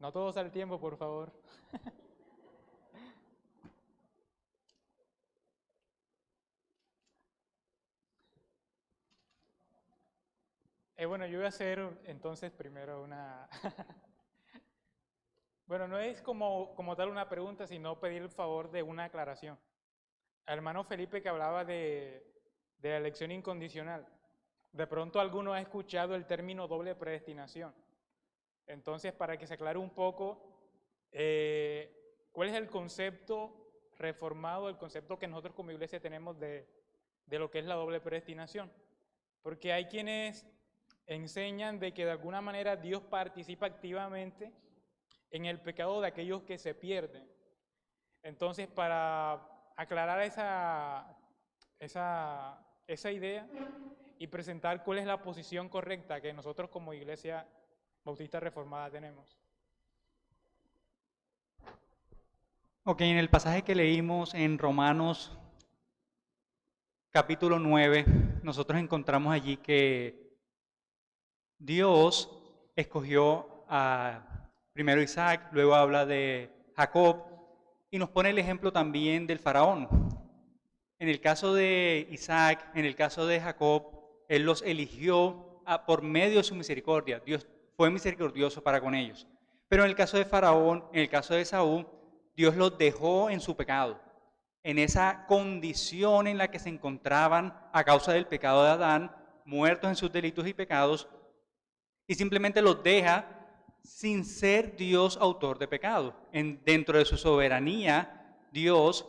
No todos al tiempo, por favor. Bueno, yo voy a hacer entonces primero una... Bueno, no es como tal una pregunta, sino pedir el favor de una aclaración. Al hermano Felipe que hablaba de la elección incondicional. De pronto alguno ha escuchado el término doble predestinación. Entonces, para que se aclare un poco, ¿cuál es el concepto reformado, el concepto que nosotros como iglesia tenemos de lo que es la doble predestinación? Porque hay quienes enseñan de que de alguna manera Dios participa activamente en el pecado de aquellos que se pierden. Entonces, para aclarar esa idea y presentar cuál es la posición correcta que nosotros como Iglesia Bautista Reformada tenemos. Ok, en el pasaje que leímos en Romanos capítulo 9, nosotros encontramos allí que Dios escogió a primero Isaac, luego habla de Jacob y nos pone el ejemplo también del faraón. En el caso de Isaac, en el caso de Jacob, él los eligió por medio de su misericordia. Dios fue misericordioso para con ellos. Pero en el caso de Faraón, en el caso de Saúl, Dios los dejó en su pecado, en esa condición en la que se encontraban a causa del pecado de Adán, muertos en sus delitos y pecados, y simplemente los deja sin ser Dios autor de pecado. Dentro de su soberanía, Dios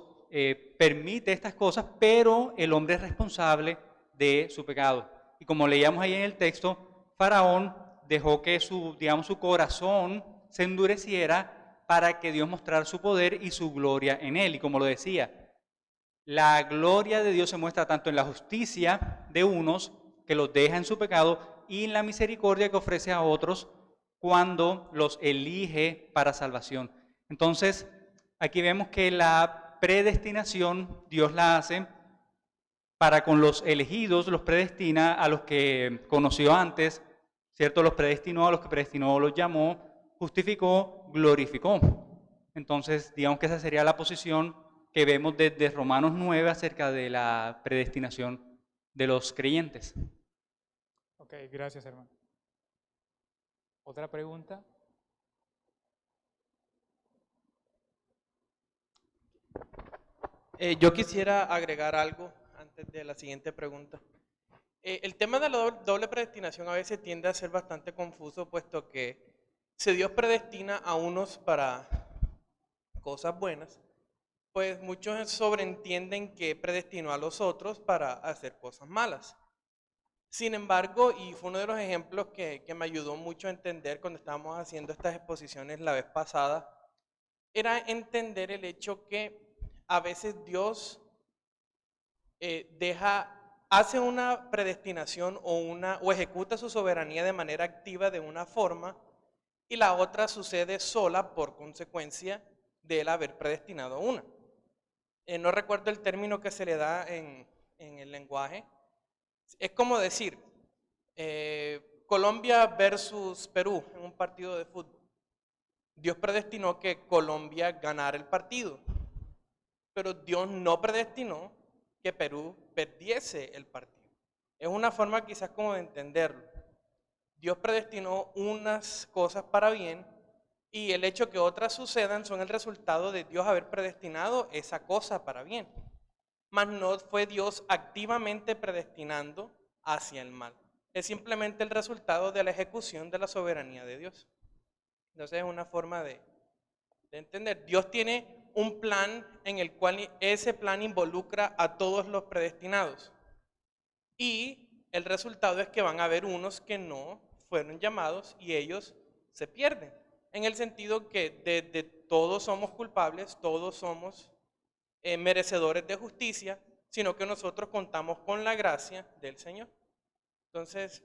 permite estas cosas, pero el hombre es responsable de su pecado. Y como leíamos ahí en el texto, Faraón dejó que su corazón se endureciera para que Dios mostrara su poder y su gloria en él. Y como lo decía, la gloria de Dios se muestra tanto en la justicia de unos que los deja en su pecado y en la misericordia que ofrece a otros cuando los elige para salvación. Entonces, aquí vemos que la predestinación Dios la hace para con los elegidos, los predestina a los que conoció antes, ¿cierto? Los predestinó, a los que predestinó los llamó, justificó, glorificó. Entonces, digamos que esa sería la posición que vemos desde Romanos 9 acerca de la predestinación de los creyentes. Ok, gracias hermano. ¿Otra pregunta? Yo quisiera agregar algo antes de la siguiente pregunta. El tema de la doble predestinación a veces tiende a ser bastante confuso, puesto que si Dios predestina a unos para cosas buenas, pues muchos sobreentienden que predestinó a los otros para hacer cosas malas. Sin embargo, y fue uno de los ejemplos que me ayudó mucho a entender cuando estábamos haciendo estas exposiciones la vez pasada, era entender el hecho que a veces Dios hace una predestinación o ejecuta su soberanía de manera activa de una forma y la otra sucede sola por consecuencia de él haber predestinado una. No recuerdo el término que se le da en el lenguaje. Es como decir, Colombia versus Perú en un partido de fútbol. Dios predestinó que Colombia ganara el partido, pero Dios no predestinó que Perú perdiese el partido. Es una forma quizás como de entenderlo. Dios predestinó unas cosas para bien y el hecho que otras sucedan son el resultado de Dios haber predestinado esa cosa para bien. Mas no fue Dios activamente predestinando hacia el mal. Es simplemente el resultado de la ejecución de la soberanía de Dios. Entonces es una forma de entender. Dios tiene un plan en el cual ese plan involucra a todos los predestinados. Y el resultado es que van a haber unos que no fueron llamados y ellos se pierden. En el sentido que de todos somos culpables, todos somos merecedores de justicia, sino que nosotros contamos con la gracia del Señor. Entonces,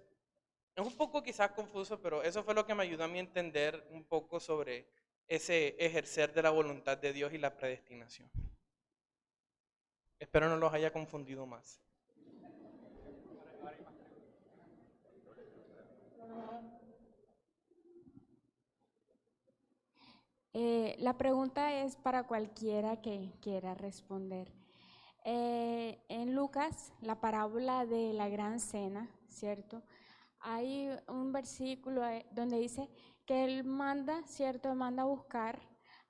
es un poco quizás confuso, pero eso fue lo que me ayudó a mí a entender un poco sobre ese ejercer de la voluntad de Dios y la predestinación. Espero no los haya confundido más. La pregunta es para cualquiera que quiera responder. En Lucas, la parábola de la gran cena, ¿cierto? Hay un versículo donde dice que él manda, ¿cierto? Manda a buscar,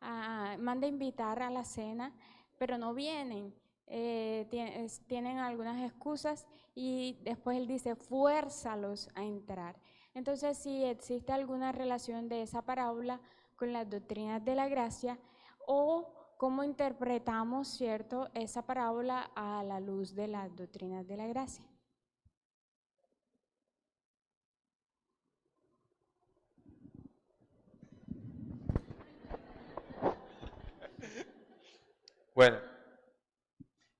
manda a invitar a la cena, pero no vienen. Tienen algunas excusas y después él dice, fuérzalos a entrar. Entonces, si existe alguna relación de esa parábola con las doctrinas de la gracia o cómo interpretamos, ¿cierto?, esa parábola a la luz de las doctrinas de la gracia. Bueno,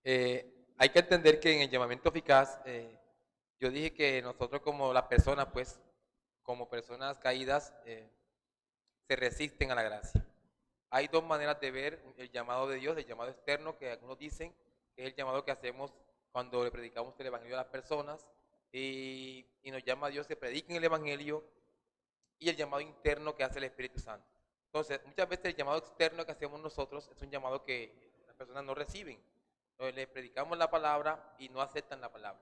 hay que entender que en el llamamiento eficaz, yo dije que nosotros como las personas, pues, como personas caídas, se resisten a la gracia. Hay dos maneras de ver el llamado de Dios, el llamado externo, que algunos dicen que es el llamado que hacemos cuando le predicamos el Evangelio a las personas y nos llama a Dios que prediquen el Evangelio, y el llamado interno que hace el Espíritu Santo. Entonces, muchas veces el llamado externo que hacemos nosotros es un llamado que las personas no reciben. Entonces, les predicamos la palabra y no aceptan la palabra.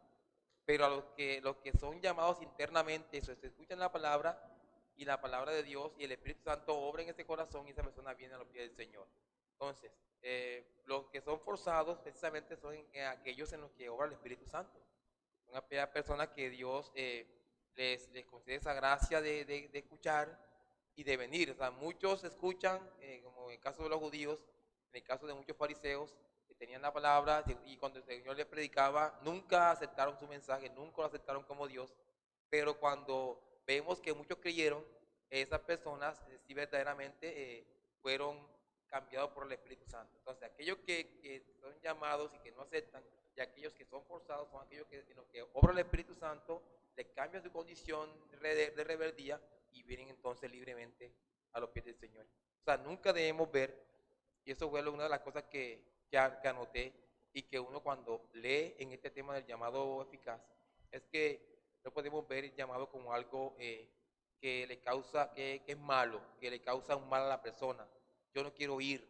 Pero a los que son llamados internamente, eso, se escuchan la palabra y la palabra de Dios y el Espíritu Santo obra en ese corazón y esa persona viene a los pies del Señor. Entonces, los que son forzados precisamente son aquellos en los que obra el Espíritu Santo. Son aquellas personas que Dios les concede esa gracia de escuchar y de venir. O sea, muchos escuchan, como en el caso de los judíos, en el caso de muchos fariseos, que tenían la palabra y cuando el Señor les predicaba, nunca aceptaron su mensaje, nunca lo aceptaron como Dios. Pero cuando vemos que muchos creyeron, esas personas sí verdaderamente fueron cambiados por el Espíritu Santo. Entonces, aquellos que son llamados y que no aceptan, y aquellos que son forzados son aquellos en los que obra el Espíritu Santo, le cambia su condición de rebeldía y vienen entonces libremente a los pies del Señor. O sea, nunca debemos ver, y eso fue una de las cosas que anoté, y que uno cuando lee en este tema del llamado eficaz, es que no podemos ver el llamado como algo que le causa, que es malo, que le causa un mal a la persona. Yo no quiero ir,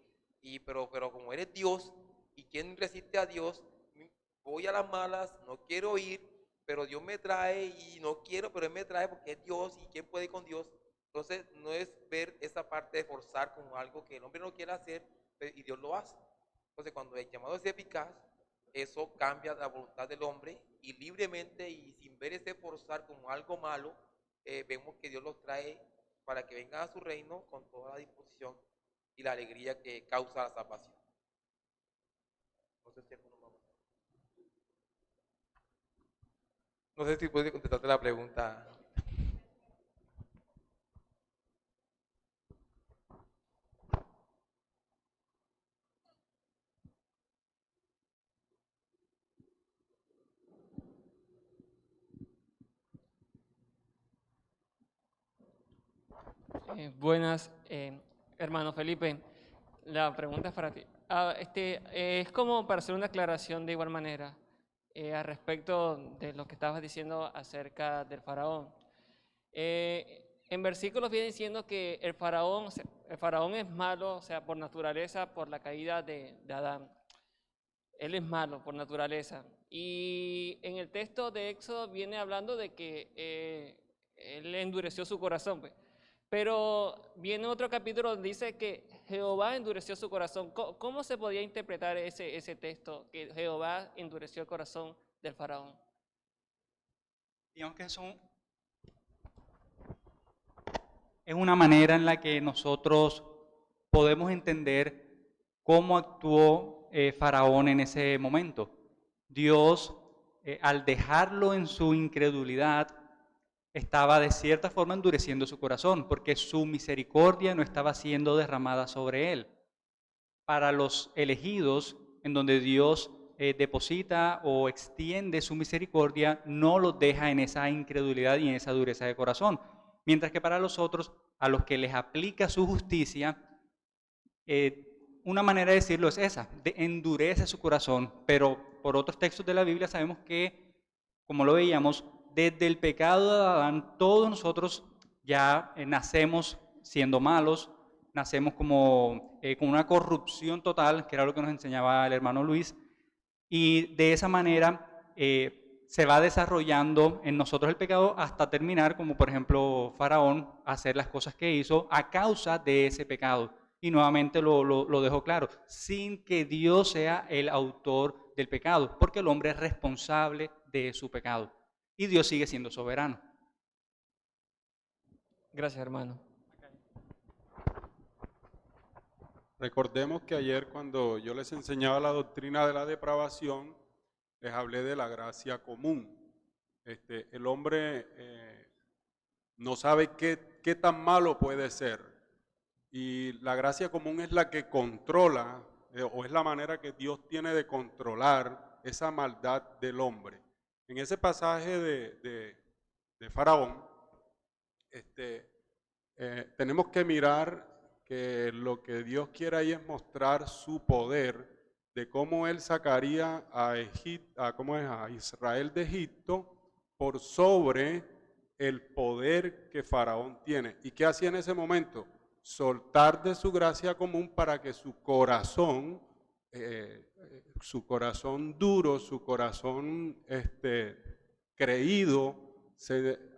pero como eres Dios, y quien resiste a Dios, voy a las malas, no quiero ir, pero Dios me trae y no quiero, pero Él me trae porque es Dios y quién puede con Dios. Entonces no es ver esa parte de forzar como algo que el hombre no quiere hacer y Dios lo hace. Entonces cuando el llamado es eficaz, eso cambia la voluntad del hombre y libremente y sin ver ese forzar como algo malo, vemos que Dios los trae para que vengan a su reino con toda la disposición y la alegría que causa la salvación. No sé si puede contestarte la pregunta. Buenas, hermano Felipe. La pregunta es para ti. Es como para hacer una aclaración de igual manera al respecto de lo que estabas diciendo acerca del faraón. En versículos viene diciendo que el faraón es malo, o sea, por naturaleza, por la caída de Adán. Él es malo por naturaleza. Y en el texto de Éxodo viene hablando de que él endureció su corazón, pues. Pero viene otro capítulo donde dice que Jehová endureció su corazón. ¿Cómo se podía interpretar ese texto, que Jehová endureció el corazón del faraón? Digamos que es una manera en la que nosotros podemos entender cómo actuó Faraón en ese momento. Dios, al dejarlo en su incredulidad, estaba de cierta forma endureciendo su corazón, porque su misericordia no estaba siendo derramada sobre él. Para los elegidos, en donde Dios deposita o extiende su misericordia, no los deja en esa incredulidad y en esa dureza de corazón. Mientras que para los otros, a los que les aplica su justicia, una manera de decirlo es esa, endurece su corazón, pero por otros textos de la Biblia sabemos que, como lo veíamos, desde el pecado de Adán, todos nosotros ya nacemos siendo malos, nacemos como con una corrupción total, que era lo que nos enseñaba el hermano Luis, y de esa manera se va desarrollando en nosotros el pecado hasta terminar, como por ejemplo Faraón, hacer las cosas que hizo a causa de ese pecado. Y nuevamente lo dejo claro, sin que Dios sea el autor del pecado, porque el hombre es responsable de su pecado. Y Dios sigue siendo soberano. Gracias, hermano. Recordemos que ayer cuando yo les enseñaba la doctrina de la depravación, les hablé de la gracia común. El hombre no sabe qué tan malo puede ser. Y la gracia común es la que controla, o es la manera que Dios tiene de controlar esa maldad del hombre. En ese pasaje de Faraón, tenemos que mirar que lo que Dios quiere ahí es mostrar su poder de cómo Él sacaría a Israel de Egipto por sobre el poder que Faraón tiene. ¿Y qué hacía en ese momento? Soltar de su gracia común para que su corazón duro, su corazón creído,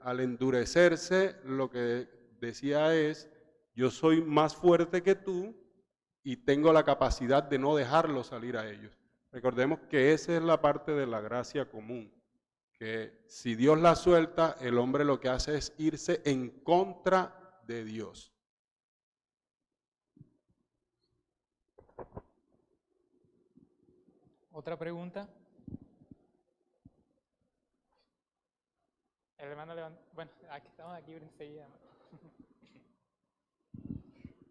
al endurecerse, lo que decía es: yo soy más fuerte que tú y tengo la capacidad de no dejarlo salir a ellos. Recordemos que esa es la parte de la gracia común, que si Dios la suelta, el hombre lo que hace es irse en contra de Dios. ¿Otra pregunta? El hermano levanta. Bueno, aquí estamos aquí enseguida.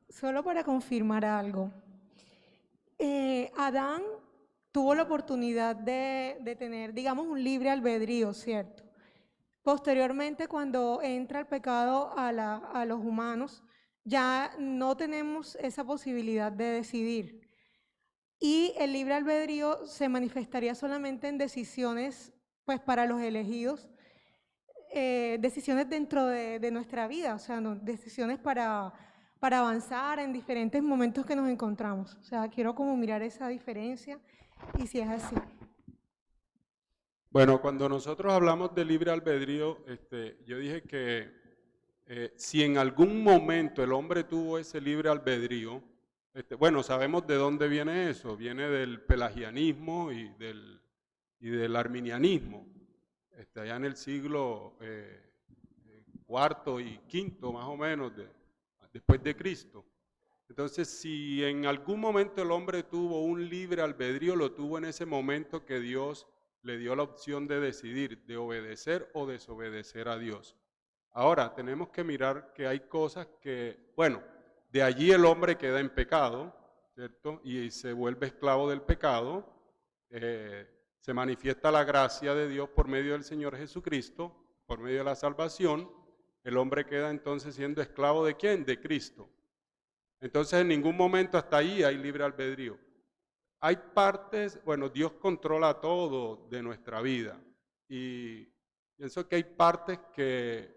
Solo para confirmar algo. Adán tuvo la oportunidad de tener, digamos, un libre albedrío, ¿cierto? Posteriormente, cuando entra el pecado a los humanos, ya no tenemos esa posibilidad de decidir. Y el libre albedrío se manifestaría solamente en decisiones, pues, para los elegidos, decisiones dentro de nuestra vida, o sea, decisiones para avanzar en diferentes momentos que nos encontramos. O sea, quiero como mirar esa diferencia y si es así. Bueno, cuando nosotros hablamos de libre albedrío, yo dije que si en algún momento el hombre tuvo ese libre albedrío, bueno, sabemos de dónde viene eso, viene del pelagianismo y del arminianismo, allá en el siglo IV y V más o menos después de Cristo. Entonces, si en algún momento el hombre tuvo un libre albedrío, lo tuvo en ese momento que Dios le dio la opción de decidir, de obedecer o desobedecer a Dios. Ahora, tenemos que mirar que hay cosas que, bueno, de allí el hombre queda en pecado, ¿cierto? Y se vuelve esclavo del pecado. Se manifiesta la gracia de Dios por medio del Señor Jesucristo, por medio de la salvación. El hombre queda entonces siendo esclavo ¿de quién? De Cristo. Entonces, en ningún momento hasta ahí hay libre albedrío. Hay partes, bueno, Dios controla todo de nuestra vida y pienso que hay partes que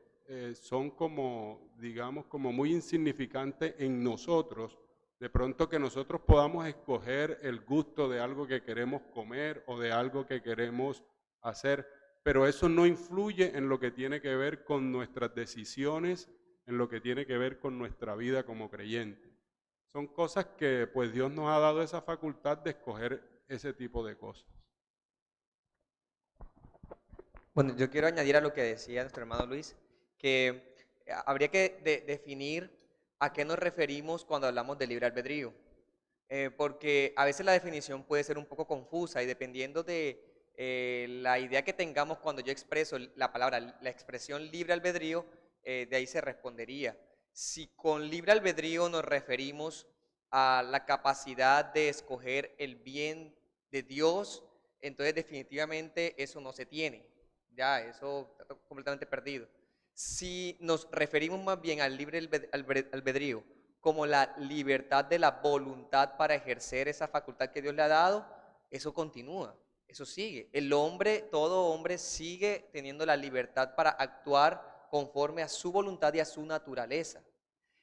son como, digamos, como muy insignificantes en nosotros. De pronto que nosotros podamos escoger el gusto de algo que queremos comer o de algo que queremos hacer, pero eso no influye en lo que tiene que ver con nuestras decisiones, en lo que tiene que ver con nuestra vida como creyentes. Son cosas que pues Dios nos ha dado esa facultad de escoger ese tipo de cosas. Bueno, yo quiero añadir a lo que decía nuestro hermano Luis, que habría que definir a qué nos referimos cuando hablamos de libre albedrío, porque a veces la definición puede ser un poco confusa y dependiendo de la idea que tengamos cuando yo expreso la palabra, la expresión libre albedrío, de ahí se respondería. Si con libre albedrío nos referimos a la capacidad de escoger el bien de Dios, entonces definitivamente eso no se tiene, ya eso está completamente perdido. Si nos referimos más bien al libre albedrío como la libertad de la voluntad para ejercer esa facultad que Dios le ha dado, eso continúa, eso sigue. El hombre, todo hombre sigue teniendo la libertad para actuar conforme a su voluntad y a su naturaleza.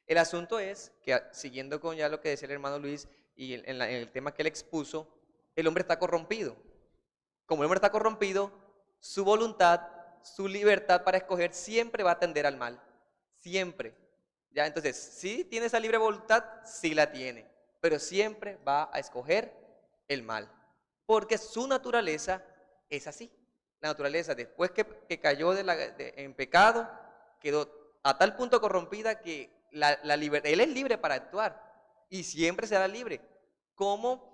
El asunto es que, siguiendo con ya lo que decía el hermano Luis y en el tema que él expuso, el hombre está corrompido. Como el hombre está corrompido, su voluntad, su libertad para escoger siempre va a tender al mal. Siempre. ¿Ya? Entonces, ¿sí tiene esa libre voluntad? Sí la tiene. Pero siempre va a escoger el mal. Porque su naturaleza es así. La naturaleza, después que cayó en pecado, quedó a tal punto corrompida que él es libre para actuar. Y siempre será libre. Como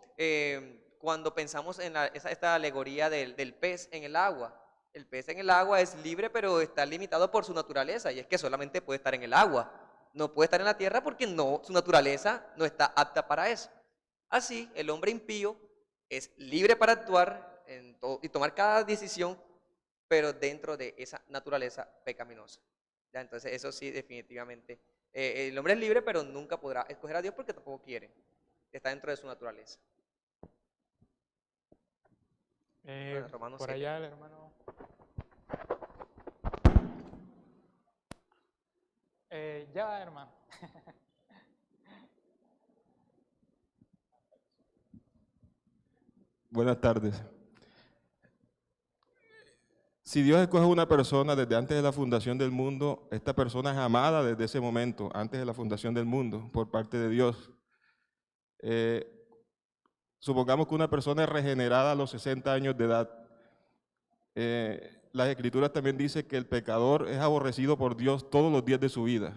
cuando pensamos en esta alegoría del pez en el agua. El pez en el agua es libre, pero está limitado por su naturaleza, y es que solamente puede estar en el agua. No puede estar en la tierra porque su naturaleza no está apta para eso. Así, el hombre impío es libre para actuar y tomar cada decisión, pero dentro de esa naturaleza pecaminosa. ¿Ya? Entonces, eso sí, definitivamente. El hombre es libre, pero nunca podrá escoger a Dios porque tampoco quiere. Está dentro de su naturaleza. Bueno, Romanos Por 7. allá el hermano. Ya va, hermano. Buenas tardes. Si Dios escoge a una persona desde antes de la fundación del mundo, esta persona es amada desde ese momento, antes de la fundación del mundo, por parte de Dios. Supongamos que una persona es regenerada a los 60 años de edad. Las Escrituras también dicen que el pecador es aborrecido por Dios todos los días de su vida.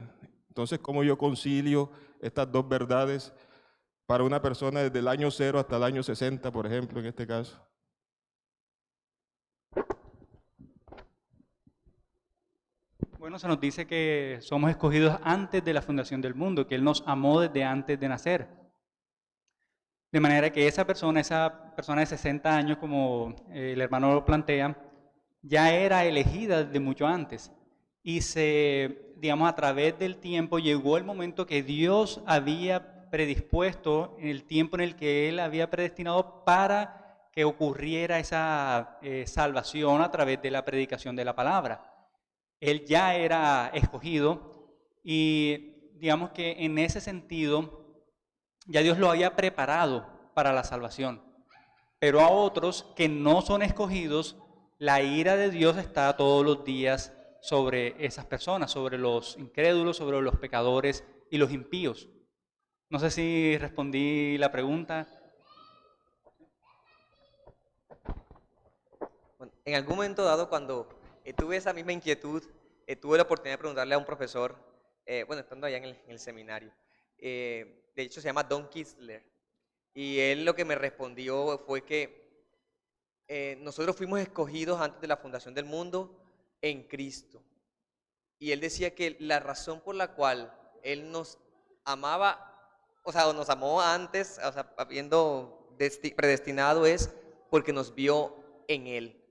Entonces, ¿cómo yo concilio estas dos verdades para una persona desde el año 0 hasta el año 60, por ejemplo, en este caso? Bueno, se nos dice que somos escogidos antes de la fundación del mundo, que Él nos amó desde antes de nacer. De manera que esa persona de 60 años, como el hermano lo plantea, ya era elegida desde mucho antes. Y digamos, a través del tiempo llegó el momento que Dios había predispuesto, en el tiempo en el que Él había predestinado para que ocurriera esa salvación a través de la predicación de la palabra. Él ya era escogido y digamos que en ese sentido ya Dios lo había preparado para la salvación. Pero a otros que no son escogidos, la ira de Dios está todos los días sobre esas personas, sobre los incrédulos, sobre los pecadores y los impíos. No sé si respondí la pregunta. Bueno, en algún momento dado, cuando tuve esa misma inquietud, tuve la oportunidad de preguntarle a un profesor, estando allá en el seminario, de hecho se llama Don Kistler, y él lo que me respondió fue que nosotros fuimos escogidos antes de la fundación del mundo en Cristo. Y él decía que la razón por la cual Él nos amaba, o nos amó antes, habiendo predestinado, es porque nos vio en Él.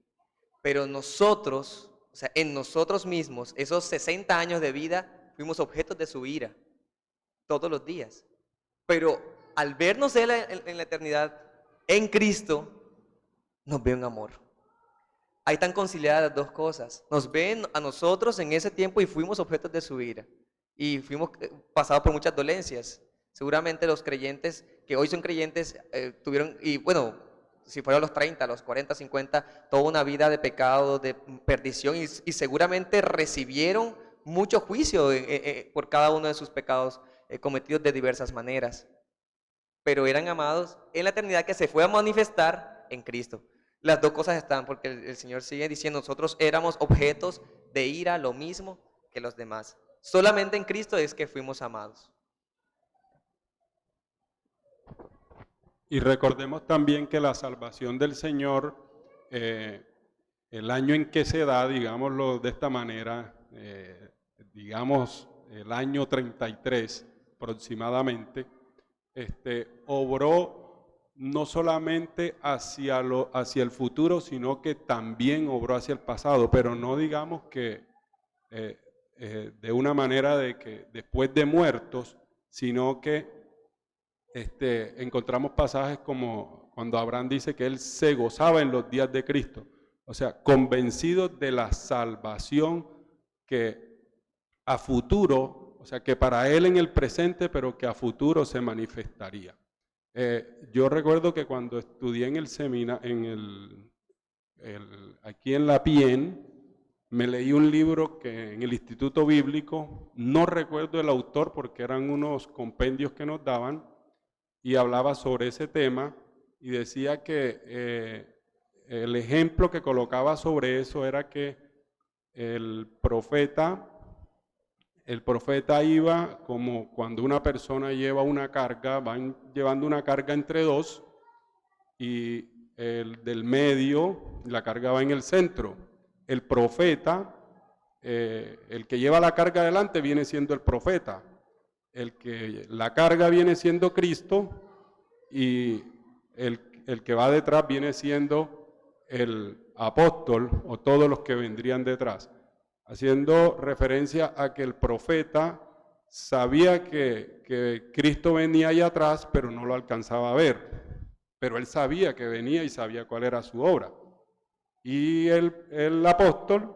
Pero nosotros, en nosotros mismos, esos 60 años de vida, fuimos objetos de su ira todos los días. Pero al vernos Él en la eternidad, en Cristo, nos ve en amor. Ahí están conciliadas las dos cosas. Nos ven a nosotros en ese tiempo y fuimos objetos de su ira. Y fuimos pasados por muchas dolencias. Seguramente los creyentes que hoy son creyentes tuvieron, y bueno, si fueron a los 30, a los 40, 50, toda una vida de pecado, de perdición, y seguramente recibieron mucho juicio por cada uno de sus pecados cometidos de diversas maneras. Pero eran amados en la eternidad que se fue a manifestar en Cristo. Las dos cosas están, porque el Señor sigue diciendo, nosotros éramos objetos de ira, lo mismo que los demás. Solamente en Cristo es que fuimos amados. Y recordemos también que la salvación del Señor, el año en que se da, digámoslo de esta manera, digamos el año 33 aproximadamente, obró no solamente hacia el futuro, sino que también obró hacia el pasado, pero no digamos que de una manera de que después de muertos, sino que encontramos pasajes como cuando Abraham dice que él se gozaba en los días de Cristo, o sea, convencido de la salvación que a futuro, o sea, que para él en el presente, pero que a futuro se manifestaría. Yo recuerdo que cuando estudié en el seminario, aquí en la PIEN, me leí un libro que en el Instituto Bíblico, no recuerdo el autor porque eran unos compendios que nos daban, y hablaba sobre ese tema y decía que el ejemplo que colocaba sobre eso era que el profeta iba como cuando una persona lleva una carga, van llevando una carga entre dos, y el del medio, la carga va en el centro. El profeta, el que lleva la carga adelante viene siendo el profeta, la carga viene siendo Cristo, y el que va detrás viene siendo el apóstol o todos los que vendrían detrás, haciendo referencia a que el profeta sabía que Cristo venía allá atrás, pero no lo alcanzaba a ver, pero él sabía que venía y sabía cuál era su obra. Y el apóstol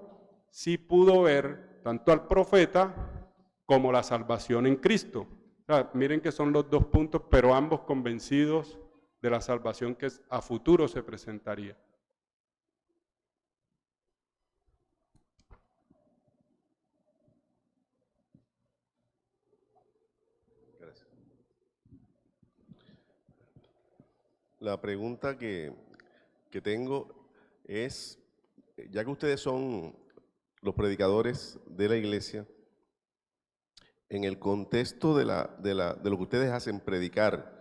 sí pudo ver tanto al profeta como la salvación en Cristo. O sea, miren que son los dos puntos, pero ambos convencidos de la salvación que a futuro se presentaría. Gracias. La pregunta que tengo es, ya que ustedes son los predicadores de la iglesia, en el contexto de lo que ustedes hacen, predicar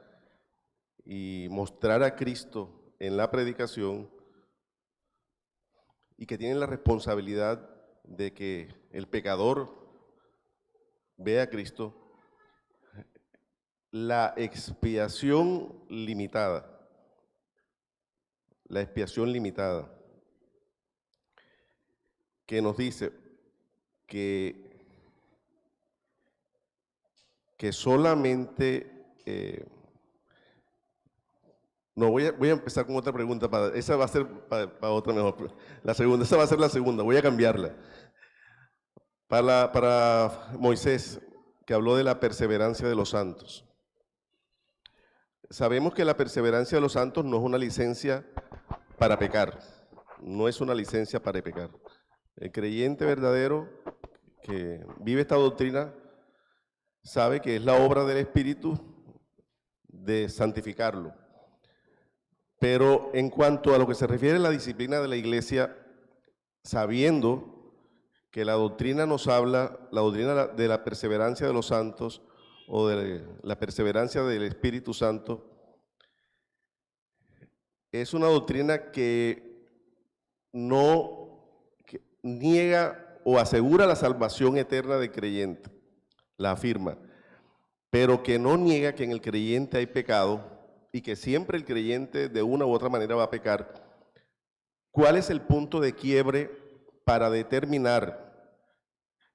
y mostrar a Cristo en la predicación, y que tienen la responsabilidad de que el pecador vea a Cristo, la expiación limitada, que nos dice que solamente, no, voy a empezar con otra pregunta, esa va a ser para otra mejor, esa va a ser la segunda, voy a cambiarla. Para Moisés, que habló de la perseverancia de los santos. Sabemos que la perseverancia de los santos no es una licencia para pecar, no es una licencia para pecar. El creyente verdadero que vive esta doctrina sabe que es la obra del Espíritu de santificarlo. Pero en cuanto a lo que se refiere a la disciplina de la iglesia, sabiendo que la doctrina nos habla, la doctrina de la perseverancia de los santos o de la perseverancia del Espíritu Santo, es una doctrina que niega o asegura la salvación eterna del creyente, la afirma, pero que no niega que en el creyente hay pecado y que siempre el creyente de una u otra manera va a pecar. ¿Cuál es el punto de quiebre para determinar,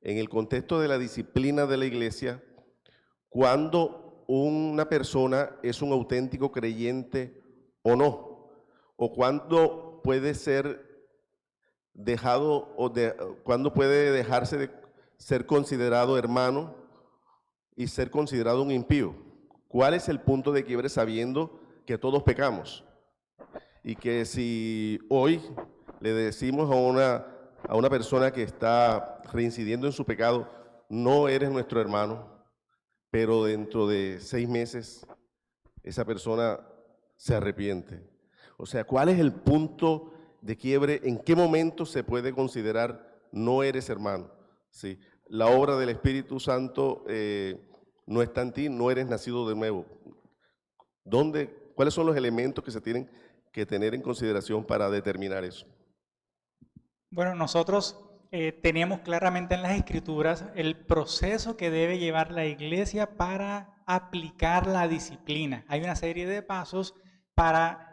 en el contexto de la disciplina de la iglesia, cuando una persona es un auténtico creyente o no? O cuando puede ser dejado, cuando puede dejarse de ser considerado hermano y ser considerado un impío. ¿Cuál es el punto de quiebre sabiendo que todos pecamos? Y que si hoy le decimos a una persona que está reincidiendo en su pecado, no eres nuestro hermano, pero dentro de 6 meses esa persona se arrepiente. O sea, ¿cuál es el punto de quiebre? ¿En qué momento se puede considerar no eres hermano? ¿Sí? La obra del Espíritu Santo no está en ti, no eres nacido de nuevo. ¿Cuáles son los elementos que se tienen que tener en consideración para determinar eso? Bueno, nosotros teníamos claramente en las Escrituras el proceso que debe llevar la iglesia para aplicar la disciplina. Hay una serie de pasos para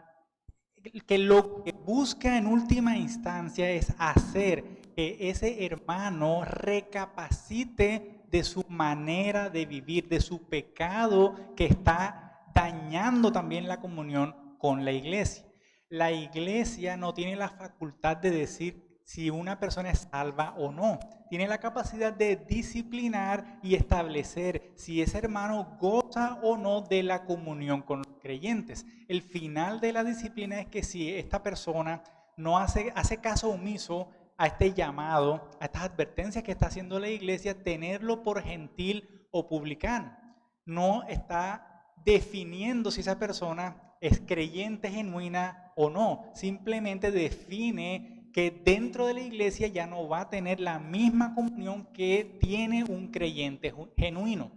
que lo que busca en última instancia es hacer que ese hermano recapacite de su manera de vivir, de su pecado que está dañando también la comunión con la iglesia. La iglesia no tiene la facultad de decir si una persona es salva o no. Tiene la capacidad de disciplinar y establecer si ese hermano goza o no de la comunión con los creyentes. El final de la disciplina es que si esta persona no hace caso omiso a este llamado, a estas advertencias que está haciendo la iglesia, tenerlo por gentil o publicano. No está definiendo si esa persona es creyente genuina o no, simplemente define que dentro de la iglesia ya no va a tener la misma comunión que tiene un creyente genuino.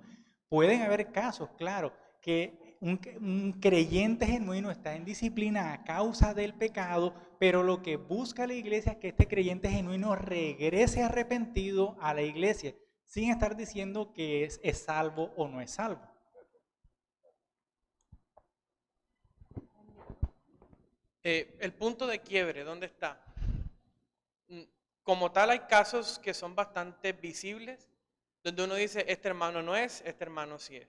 Pueden haber casos, claro, que un creyente genuino está en disciplina a causa del pecado, pero lo que busca la iglesia es que este creyente genuino regrese arrepentido a la iglesia, sin estar diciendo que es salvo o no es salvo. El punto de quiebre, ¿dónde está? Como tal, hay casos que son bastante visibles, donde uno dice, este hermano no es, este hermano sí es.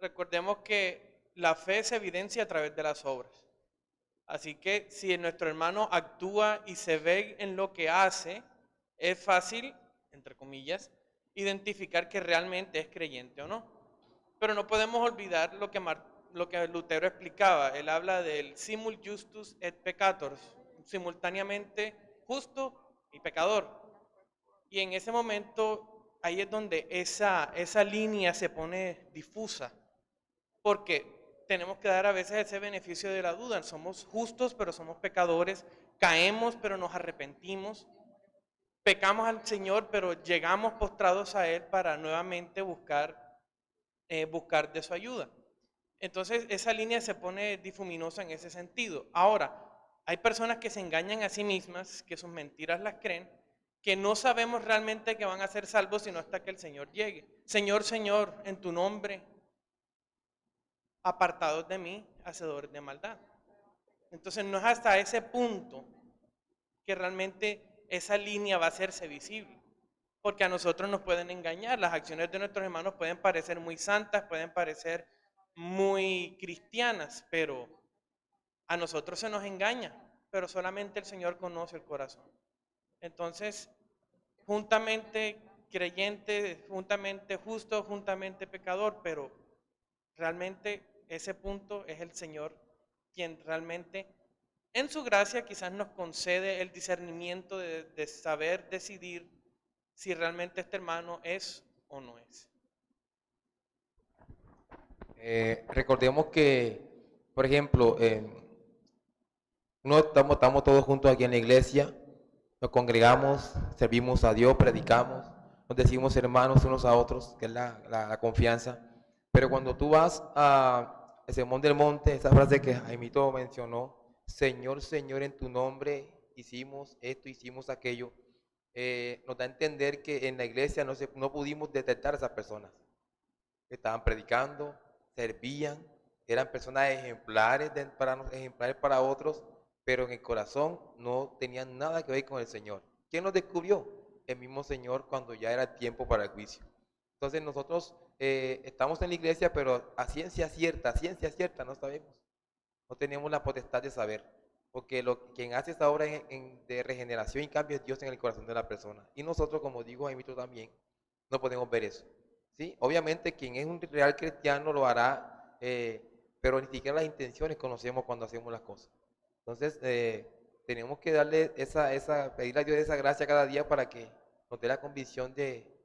Recordemos que la fe se evidencia a través de las obras. Así que si nuestro hermano actúa y se ve en lo que hace, es fácil, entre comillas, identificar que realmente es creyente o no. Pero no podemos olvidar lo que Lutero explicaba. Él habla del simul justus et peccator, simultáneamente justo y pecador. Y en ese momento, ahí es donde esa línea se pone difusa. Porque tenemos que dar a veces ese beneficio de la duda. Somos justos, pero somos pecadores. Caemos, pero nos arrepentimos. Pecamos al Señor, pero llegamos postrados a Él para nuevamente buscar de su ayuda. Entonces, esa línea se pone difuminosa en ese sentido. Ahora, hay personas que se engañan a sí mismas, que sus mentiras las creen, que no sabemos realmente que van a ser salvos sino hasta que el Señor llegue. Señor, Señor, en tu nombre, apartados de mí, hacedores de maldad. Entonces, no es hasta ese punto que realmente esa línea va a hacerse visible. Porque a nosotros nos pueden engañar. Las acciones de nuestros hermanos pueden parecer muy santas, pueden parecer muy cristianas, pero a nosotros se nos engaña, pero solamente el Señor conoce el corazón. Entonces, juntamente creyente, juntamente justo, juntamente pecador, pero realmente ese punto es el Señor quien realmente en su gracia quizás nos concede el discernimiento de saber decidir si realmente este hermano es o no es. Recordemos que, por ejemplo, no estamos todos juntos aquí en la iglesia, nos congregamos, servimos a Dios, predicamos, nos decimos hermanos unos a otros, que es la confianza. Pero cuando tú vas a el Sermón del Monte, esa frase que Jaimito mencionó, Señor, Señor, en tu nombre hicimos esto, hicimos aquello, nos da a entender que en la iglesia no pudimos detectar a esas personas. Estaban predicando, servían, eran personas ejemplares para otros, pero en el corazón no tenían nada que ver con el Señor. ¿Quién los descubrió? El mismo Señor cuando ya era tiempo para el juicio. Entonces nosotros estamos en la iglesia, pero a ciencia cierta no sabemos. No tenemos la potestad de saber, porque quien hace esta obra de regeneración y cambio es Dios en el corazón de la persona. Y nosotros, como digo Jaimito también, no podemos ver eso. ¿Sí? Obviamente quien es un real cristiano lo hará, pero ni siquiera las intenciones conocemos cuando hacemos las cosas. Entonces, tenemos que darle pedirle a Dios esa gracia cada día para que nos dé la convicción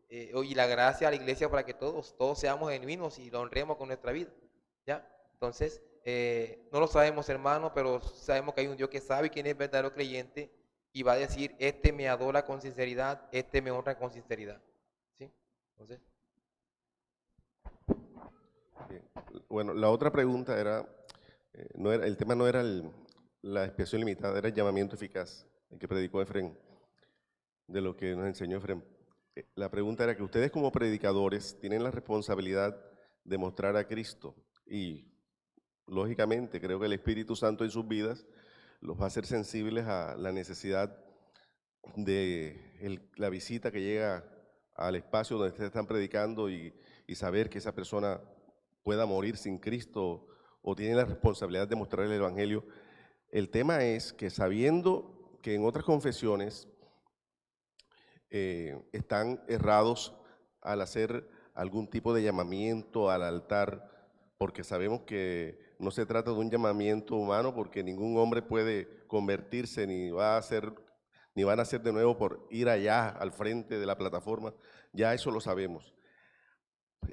y la gracia a la iglesia para que todos seamos genuinos y lo honremos con nuestra vida. ¿Ya? Entonces, no lo sabemos, hermano, pero sabemos que hay un Dios que sabe quién es verdadero creyente y va a decir, este me adora con sinceridad, este me honra con sinceridad. ¿Sí? Entonces... Bueno, la otra pregunta era, el tema no era la expiación limitada, era el llamamiento eficaz, el que predicó Efrén, de lo que nos enseñó Efrén. La pregunta era que ustedes como predicadores tienen la responsabilidad de mostrar a Cristo y, lógicamente, creo que el Espíritu Santo en sus vidas los va a hacer sensibles a la necesidad de la visita que llega al espacio donde ustedes están predicando y saber que esa persona pueda morir sin Cristo o tiene la responsabilidad de mostrar el Evangelio. El tema es que sabiendo que en otras confesiones están errados al hacer algún tipo de llamamiento al altar, porque sabemos que no se trata de un llamamiento humano, porque ningún hombre puede convertirse ni van a hacer de nuevo por ir allá al frente de la plataforma. Ya eso lo sabemos.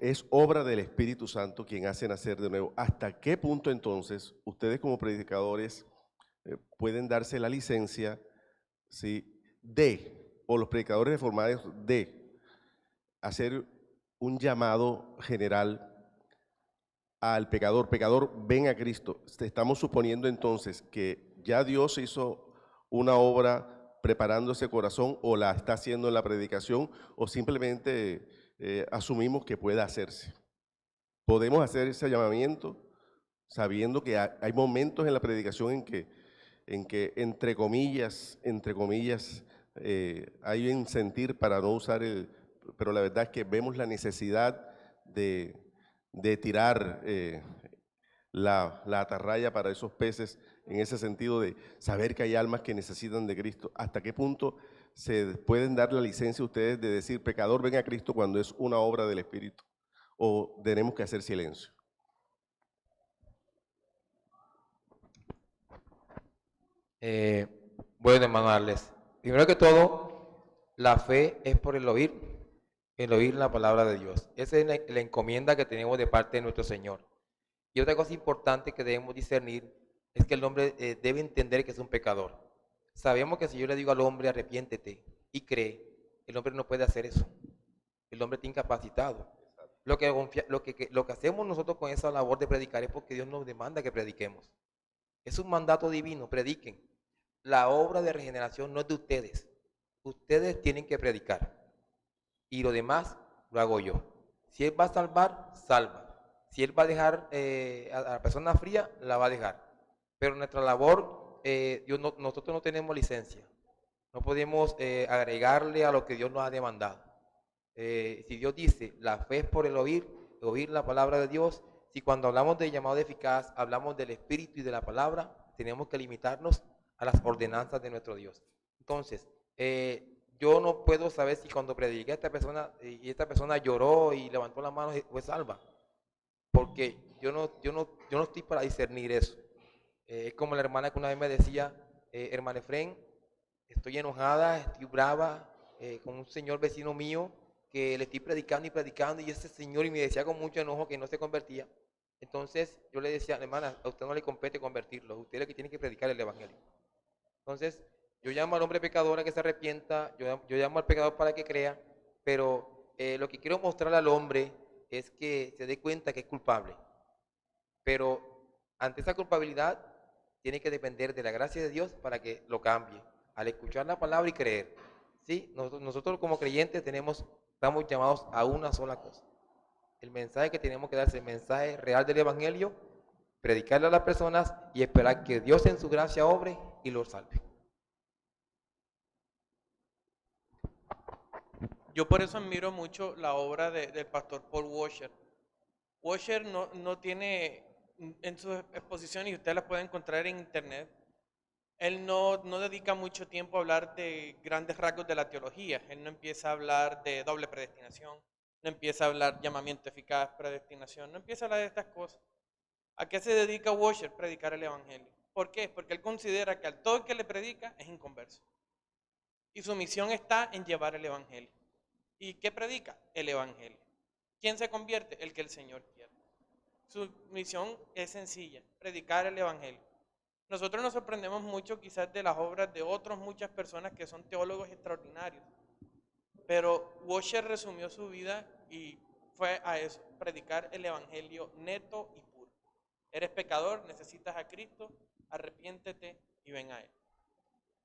Es obra del Espíritu Santo quien hace nacer de nuevo. ¿Hasta qué punto entonces ustedes como predicadores pueden darse la licencia, ¿sí?, o los predicadores reformados de hacer un llamado general al pecador? Pecador, ven a Cristo. Estamos suponiendo entonces que ya Dios hizo una obra preparando ese corazón, o la está haciendo en la predicación, o simplemente asumimos que pueda hacerse. Podemos hacer ese llamamiento sabiendo que hay momentos en la predicación en que entre comillas, hay un sentir para no usar pero la verdad es que vemos la necesidad de tirar la atarraya para esos peces, en ese sentido de saber que hay almas que necesitan de Cristo. ¿Hasta qué punto se pueden dar la licencia ustedes de decir, pecador, ven a Cristo, cuando es una obra del Espíritu? ¿O tenemos que hacer silencio? Bueno, hermano Arles, primero que todo, la fe es por el oír la palabra de Dios. Esa es la encomienda que tenemos de parte de nuestro Señor. Y otra cosa importante que debemos discernir es que el hombre debe entender que es un pecador. Sabemos que si yo le digo al hombre, arrepiéntete y cree, el hombre no puede hacer eso. El hombre está incapacitado. Lo que hacemos nosotros con esa labor de predicar es porque Dios nos demanda que prediquemos. Es un mandato divino, prediquen. La obra de regeneración no es de ustedes. Ustedes tienen que predicar. Y lo demás lo hago yo. Si Él va a salvar, salva. Si Él va a dejar a la persona fría, la va a dejar. Pero nuestra labor, nosotros no tenemos licencia. No podemos agregarle a lo que Dios nos ha demandado. Si Dios dice, la fe es por el oír la palabra de Dios. Si cuando hablamos de llamado eficaz, hablamos del Espíritu y de la palabra, tenemos que limitarnos a las ordenanzas de nuestro Dios. Entonces, yo no puedo saber si cuando prediqué a esta persona y esta persona lloró y levantó la mano, fue salva. Porque yo no estoy para discernir eso. Es como la hermana que una vez me decía, hermana Efren, estoy enojada, estoy brava con un señor vecino mío que le estoy predicando y predicando, y ese señor, y me decía con mucho enojo que no se convertía. Entonces yo le decía, hermana, a usted no le compete convertirlo, usted es el que tiene que predicar el evangelio. Entonces yo llamo al hombre pecador a que se arrepienta, yo llamo al pecador para que crea, pero lo que quiero mostrarle al hombre es que se dé cuenta que es culpable. Pero ante esa culpabilidad tiene que depender de la gracia de Dios para que lo cambie, al escuchar la palabra y creer. ¿Sí? Nosotros como creyentes estamos llamados a una sola cosa. El mensaje que tenemos que dar es el mensaje real del evangelio, predicarle a las personas y esperar que Dios en su gracia obre y los salve. Yo por eso admiro mucho la obra del pastor Paul Washer. Washer no tiene en sus exposiciones, y ustedes las pueden encontrar en internet, él no dedica mucho tiempo a hablar de grandes rasgos de la teología. Él no empieza a hablar de doble predestinación, no empieza a hablar llamamiento eficaz, predestinación, no empieza a hablar de estas cosas. ¿A qué se dedica Washer? Predicar el evangelio. ¿Por qué? Porque él considera que al todo el que le predica es inconverso. Y su misión está en llevar el evangelio. ¿Y qué predica? El evangelio. ¿Quién se convierte? El que el Señor quiere. Su misión es sencilla, predicar el evangelio. Nosotros nos sorprendemos mucho quizás de las obras de muchas personas que son teólogos extraordinarios, pero Washer resumió su vida y fue a eso, predicar el evangelio neto y puro. Eres pecador, necesitas a Cristo, arrepiéntete y ven a Él.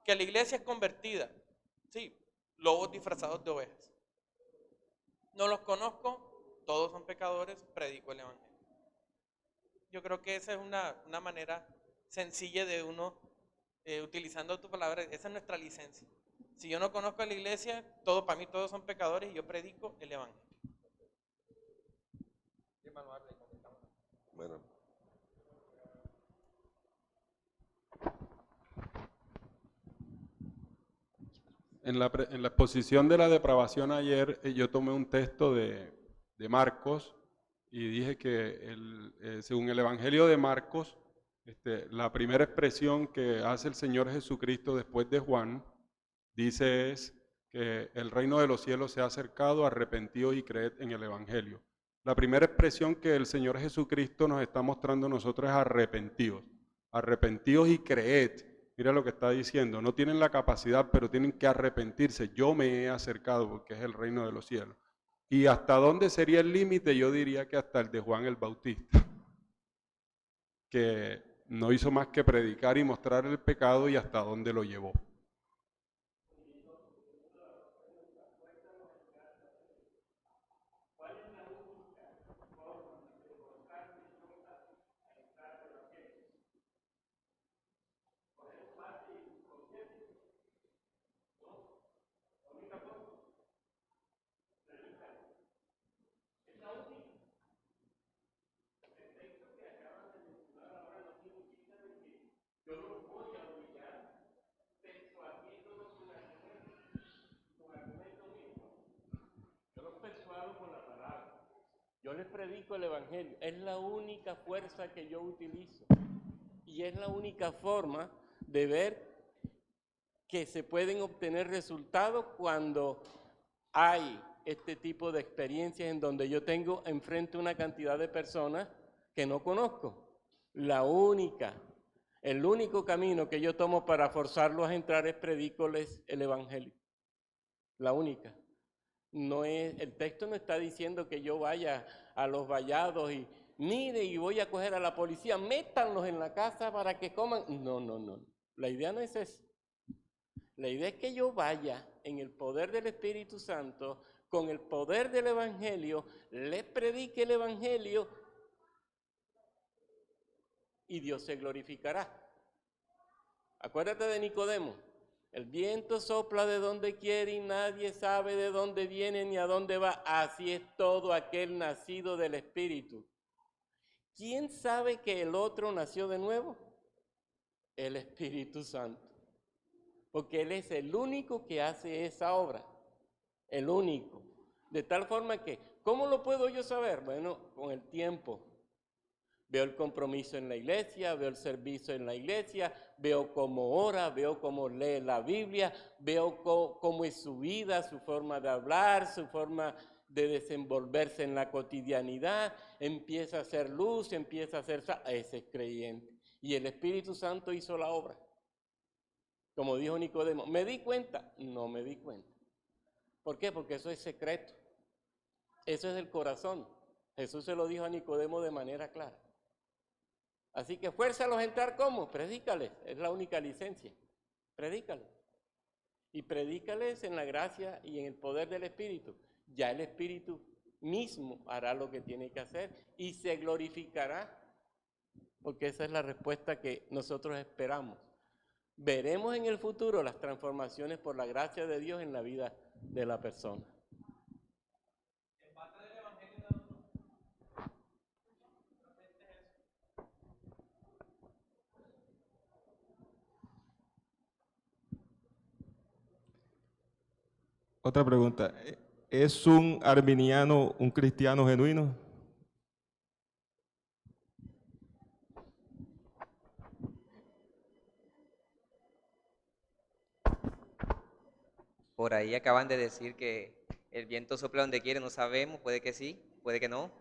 Que la iglesia es convertida, sí, lobos disfrazados de ovejas. No los conozco, todos son pecadores, predico el evangelio. Yo creo que esa es una manera sencilla de uno, utilizando tu palabra, esa es nuestra licencia. Si yo no conozco a la iglesia, para mí todos son pecadores y yo predico el evangelio. Bueno. en la exposición de la depravación ayer, yo tomé un texto de Marcos y dije que según el Evangelio de Marcos, la primera expresión que hace el Señor Jesucristo después de Juan, dice es que el reino de los cielos se ha acercado, arrepentidos y creed en el Evangelio. La primera expresión que el Señor Jesucristo nos está mostrando a nosotros es arrepentidos. Arrepentidos y creed. Mira lo que está diciendo. No tienen la capacidad, pero tienen que arrepentirse. Yo me he acercado porque es el reino de los cielos. ¿Y hasta dónde sería el límite? Yo diría que hasta el de Juan el Bautista, que no hizo más que predicar y mostrar el pecado y hasta dónde lo llevó. Yo les predico el Evangelio, es la única fuerza que yo utilizo y es la única forma de ver que se pueden obtener resultados cuando hay este tipo de experiencias en donde yo tengo enfrente una cantidad de personas que no conozco. El único camino que yo tomo para forzarlos a entrar es predícoles el Evangelio. La única. No es, el texto no está diciendo que yo vaya a los vallados y mire y voy a coger a la policía, métanlos en la casa para que coman. No. La idea no es esa. La idea es que yo vaya en el poder del Espíritu Santo, con el poder del Evangelio, les predique el Evangelio y Dios se glorificará. Acuérdate de Nicodemo. El viento sopla de donde quiere y nadie sabe de dónde viene ni a dónde va. Así es todo aquel nacido del Espíritu. ¿Quién sabe que el otro nació de nuevo? El Espíritu Santo. Porque Él es el único que hace esa obra. El único. De tal forma que, ¿cómo lo puedo yo saber? Bueno, con el tiempo. Veo el compromiso en la iglesia, veo el servicio en la iglesia, veo cómo ora, veo cómo lee la Biblia, veo cómo es su vida, su forma de hablar, su forma de desenvolverse en la cotidianidad, empieza a hacer luz, empieza a hacer... Ese es creyente. Y el Espíritu Santo hizo la obra. Como dijo Nicodemo, ¿me di cuenta? No me di cuenta. ¿Por qué? Porque eso es secreto. Eso es del corazón. Jesús se lo dijo a Nicodemo de manera clara. Así que fuérzalos a entrar, ¿cómo? Predícales, es la única licencia. Predícales. Y predícales en la gracia y en el poder del Espíritu. Ya el Espíritu mismo hará lo que tiene que hacer y se glorificará, porque esa es la respuesta que nosotros esperamos. Veremos en el futuro las transformaciones por la gracia de Dios en la vida de la persona. Otra pregunta. ¿Es un arminiano un cristiano genuino? Por ahí acaban de decir que el viento sopla donde quiere, no sabemos, puede que sí, puede que no.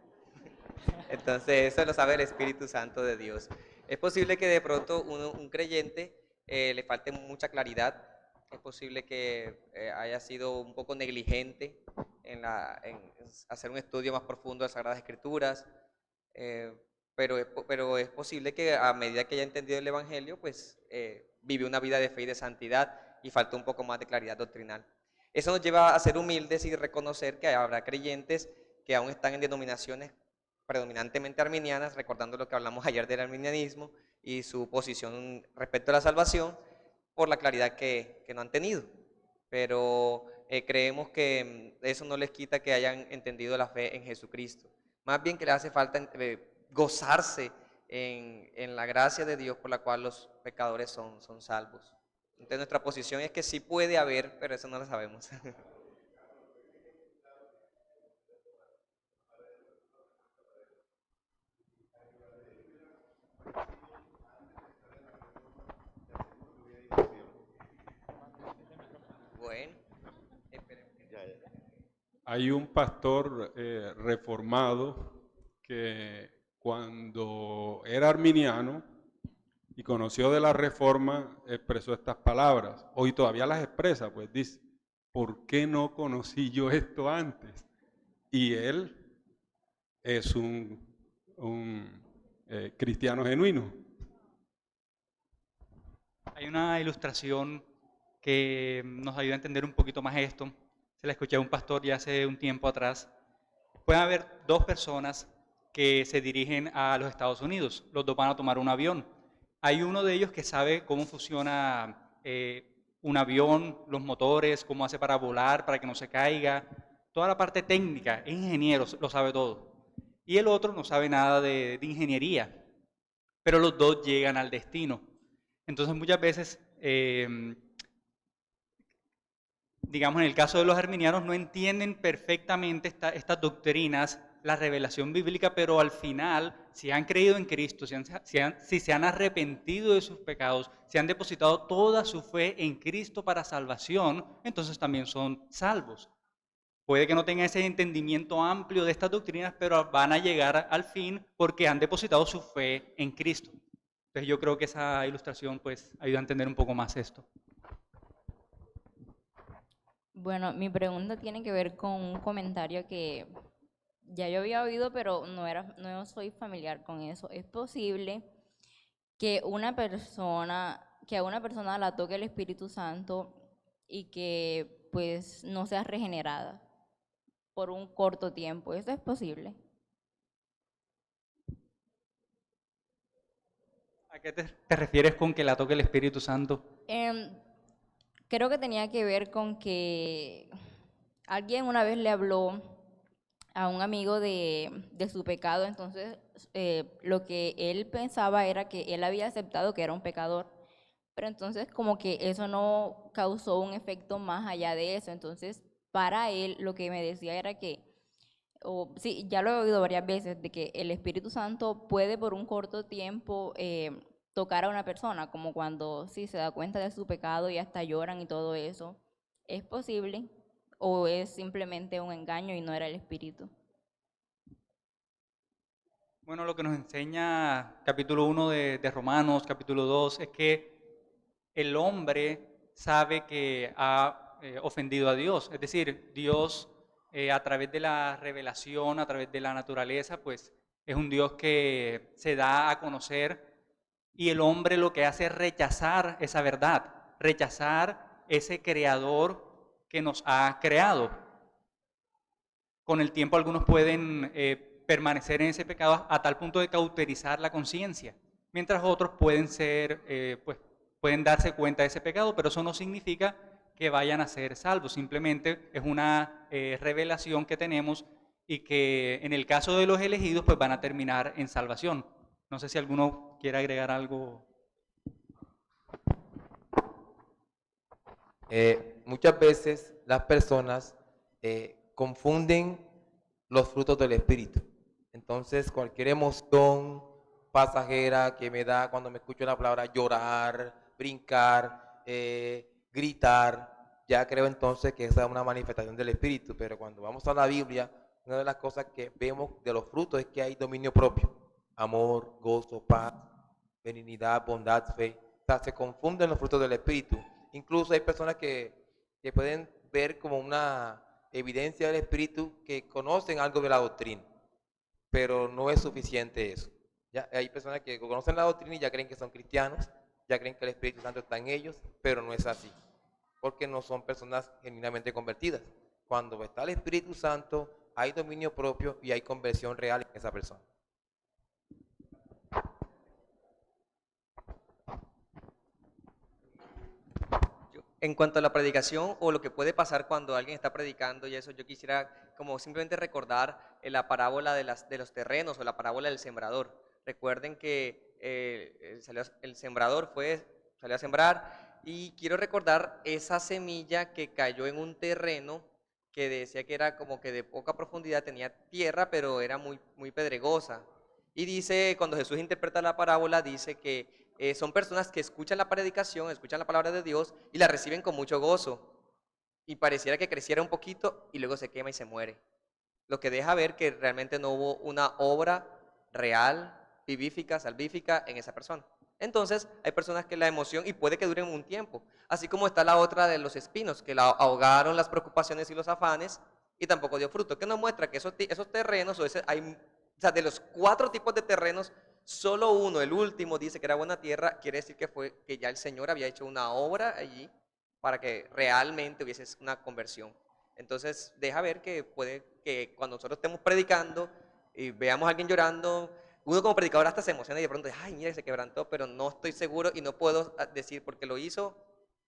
Entonces eso lo sabe el Espíritu Santo de Dios. Es posible que de pronto un creyente le falte mucha claridad, es posible que haya sido un poco negligente en hacer un estudio más profundo de las Sagradas Escrituras, pero es posible que a medida que haya entendido el Evangelio, pues vive una vida de fe y de santidad y falta un poco más de claridad doctrinal. Eso nos lleva a ser humildes y reconocer que habrá creyentes que aún están en denominaciones predominantemente arminianas, recordando lo que hablamos ayer del arminianismo y su posición respecto a la salvación, por la claridad que no han tenido. Pero creemos que eso no les quita que hayan entendido la fe en Jesucristo. Más bien que les hace falta gozarse en la gracia de Dios por la cual los pecadores son salvos. Entonces nuestra posición es que sí puede haber, pero eso no lo sabemos. Bueno, esperemos. Hay un pastor reformado que cuando era arminiano y conoció de la reforma expresó estas palabras. Hoy todavía las expresa, pues dice, ¿por qué no conocí yo esto antes? Y él es un cristiano genuino. Hay una ilustración que nos ayuda a entender un poquito más esto. Se la escuché a un pastor ya hace un tiempo atrás. Pueden haber dos personas que se dirigen a los Estados Unidos. Los dos van a tomar un avión. Hay uno de ellos que sabe cómo funciona un avión, los motores, cómo hace para volar, para que no se caiga. Toda la parte técnica, es ingeniero, lo sabe todo. Y el otro no sabe nada de ingeniería. Pero los dos llegan al destino. Entonces muchas veces, digamos en el caso de los arminianos, no entienden perfectamente estas doctrinas, la revelación bíblica, pero al final, si han creído en Cristo, si se han arrepentido de sus pecados, si han depositado toda su fe en Cristo para salvación, entonces también son salvos. Puede que no tengan ese entendimiento amplio de estas doctrinas, pero van a llegar al fin porque han depositado su fe en Cristo. Entonces yo creo que esa ilustración pues ayuda a entender un poco más esto. Bueno, mi pregunta tiene que ver con un comentario que ya yo había oído, pero no soy familiar con eso. ¿Es posible que a una persona la toque el Espíritu Santo y que pues no sea regenerada por un corto tiempo? ¿Eso es posible? ¿A qué te refieres con que la toque el Espíritu Santo? Creo que tenía que ver con que alguien una vez le habló a un amigo de su pecado, entonces lo que él pensaba era que él había aceptado que era un pecador, pero entonces como que eso no causó un efecto más allá de eso. Entonces para él lo que me decía era que, sí, ya lo he oído varias veces, de que el Espíritu Santo puede por un corto tiempo tocar a una persona, como cuando sí se da cuenta de su pecado y hasta lloran y todo eso. ¿Es posible o es simplemente un engaño y no era el Espíritu? Bueno, lo que nos enseña capítulo 1 de Romanos, capítulo 2, es que el hombre sabe que ha ofendido a Dios. Es decir, Dios a través de la revelación, a través de la naturaleza, pues es un Dios que se da a conocer. Y el hombre lo que hace es rechazar esa verdad, rechazar ese creador que nos ha creado. Con el tiempo algunos pueden permanecer en ese pecado a tal punto de cauterizar la conciencia, mientras otros pueden pueden darse cuenta de ese pecado, pero eso no significa que vayan a ser salvos, simplemente es una revelación que tenemos y que en el caso de los elegidos pues van a terminar en salvación. No sé si alguno quiere agregar algo. Muchas veces las personas confunden los frutos del Espíritu. Entonces, cualquier emoción pasajera que me da cuando me escucho la palabra llorar, brincar, gritar, ya creo entonces que esa es una manifestación del Espíritu. Pero cuando vamos a la Biblia, una de las cosas que vemos de los frutos es que hay dominio propio. Amor, gozo, paz, benignidad, bondad, fe. O sea, se confunden los frutos del Espíritu. Incluso hay personas que pueden ver como una evidencia del Espíritu que conocen algo de la doctrina, pero no es suficiente eso. ¿Ya? Hay personas que conocen la doctrina y ya creen que son cristianos, ya creen que el Espíritu Santo está en ellos, pero no es así, porque no son personas genuinamente convertidas. Cuando está el Espíritu Santo, hay dominio propio y hay conversión real en esa persona. En cuanto a la predicación o lo que puede pasar cuando alguien está predicando y eso, yo quisiera como simplemente recordar la parábola de los terrenos o la parábola del sembrador. Recuerden que el sembrador salió a sembrar y quiero recordar esa semilla que cayó en un terreno que decía que era como que de poca profundidad, tenía tierra, pero era muy pedregosa. Y dice, cuando Jesús interpreta la parábola, dice que son personas que escuchan la predicación, escuchan la palabra de Dios y la reciben con mucho gozo. Y pareciera que creciera un poquito y luego se quema y se muere. Lo que deja ver que realmente no hubo una obra real, vivífica, salvífica en esa persona. Entonces, hay personas que la emoción, y puede que duren un tiempo, así como está la otra de los espinos, que la ahogaron las preocupaciones y los afanes y tampoco dio fruto, que nos muestra que esos terrenos, o sea, de los 4 tipos de terrenos, solo uno, el último, dice que era buena tierra, quiere decir que ya el Señor había hecho una obra allí para que realmente hubiese una conversión. Entonces, deja ver que puede que cuando nosotros estemos predicando y veamos a alguien llorando, uno como predicador hasta se emociona y de pronto, ay, mira, se quebrantó, pero no estoy seguro y no puedo decir porque lo hizo,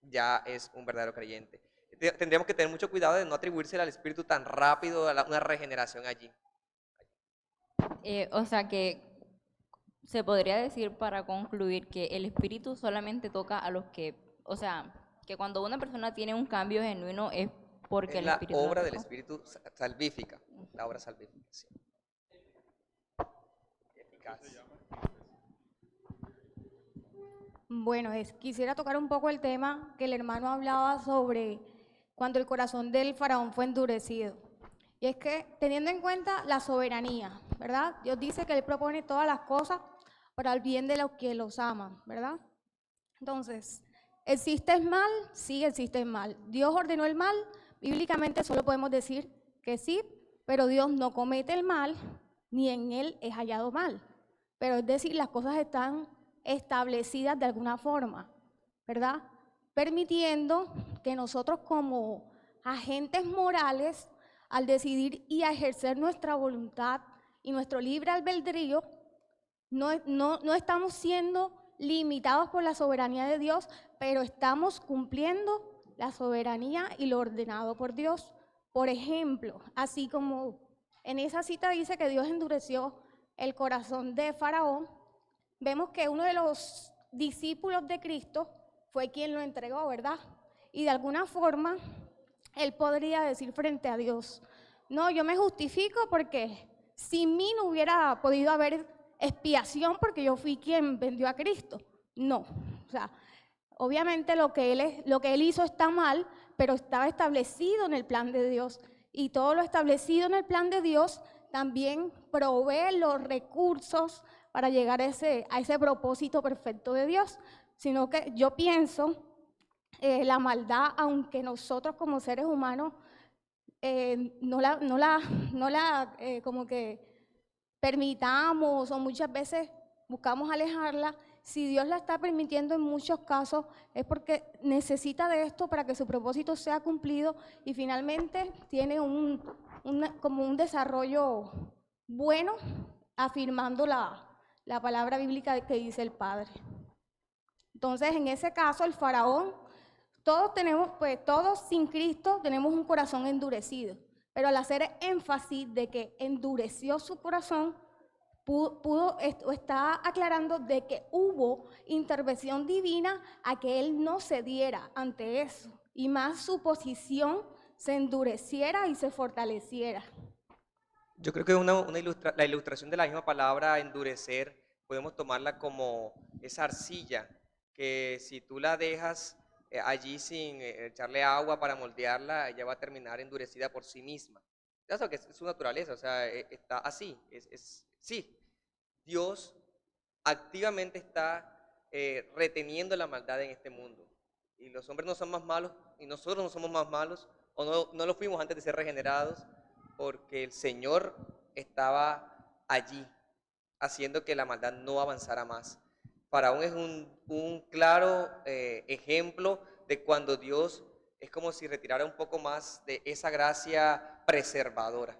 ya es un verdadero creyente. Tendríamos que tener mucho cuidado de no atribuirse al Espíritu tan rápido a una regeneración allí. O sea que se podría decir para concluir que el Espíritu solamente toca a los que, o sea, que cuando una persona tiene un cambio genuino es porque Es el la Espíritu lo obra del tocó. Espíritu salvífica, la obra salvífica, sí. Eficaz. Bueno, quisiera tocar un poco el tema que el hermano hablaba sobre cuando el corazón del faraón fue endurecido. Y es que teniendo en cuenta la soberanía, ¿verdad? Dios dice que Él propone todas las cosas para el bien de los que los aman, ¿verdad? Entonces, ¿existe el mal? Sí, existe el mal. ¿Dios ordenó el mal? Bíblicamente solo podemos decir que sí, pero Dios no comete el mal, ni en Él es hallado mal. Pero es decir, las cosas están establecidas de alguna forma, ¿verdad? Permitiendo que nosotros como agentes morales, al decidir y a ejercer nuestra voluntad y nuestro libre albedrío, no estamos siendo limitados por la soberanía de Dios, pero estamos cumpliendo la soberanía y lo ordenado por Dios. Por ejemplo, así como en esa cita dice que Dios endureció el corazón de Faraón, vemos que uno de los discípulos de Cristo fue quien lo entregó, ¿verdad? Y de alguna forma, él podría decir frente a Dios, no, yo me justifico porque sin mí no hubiera podido haber expiación porque yo fui quien vendió a Cristo. No, o sea, obviamente lo que él hizo está mal, pero estaba establecido en el plan de Dios. Y todo lo establecido en el plan de Dios también provee los recursos para llegar a ese propósito perfecto de Dios. Sino que yo pienso, la maldad, aunque nosotros como seres humanos no la como que permitamos o muchas veces buscamos alejarla, si Dios la está permitiendo en muchos casos es porque necesita de esto para que su propósito sea cumplido y finalmente tiene como un desarrollo bueno, afirmando la palabra bíblica que dice el Padre. Entonces, en ese caso, el faraón, todos sin Cristo tenemos un corazón endurecido, pero al hacer énfasis de que endureció su corazón, está aclarando de que hubo intervención divina a que él no cediera ante eso, y más su posición se endureciera y se fortaleciera. Yo creo que la ilustración de la misma palabra endurecer, podemos tomarla como esa arcilla, que si tú la dejas allí sin echarle agua para moldearla, ella va a terminar endurecida por sí misma. Eso que es su naturaleza, o sea, está así, sí. Dios activamente está reteniendo la maldad en este mundo. Y los hombres no son más malos, y nosotros no somos más malos, o no lo fuimos antes de ser regenerados, porque el Señor estaba allí, haciendo que la maldad no avanzara más. Faraón es un claro ejemplo de cuando Dios es como si retirara un poco más de esa gracia preservadora,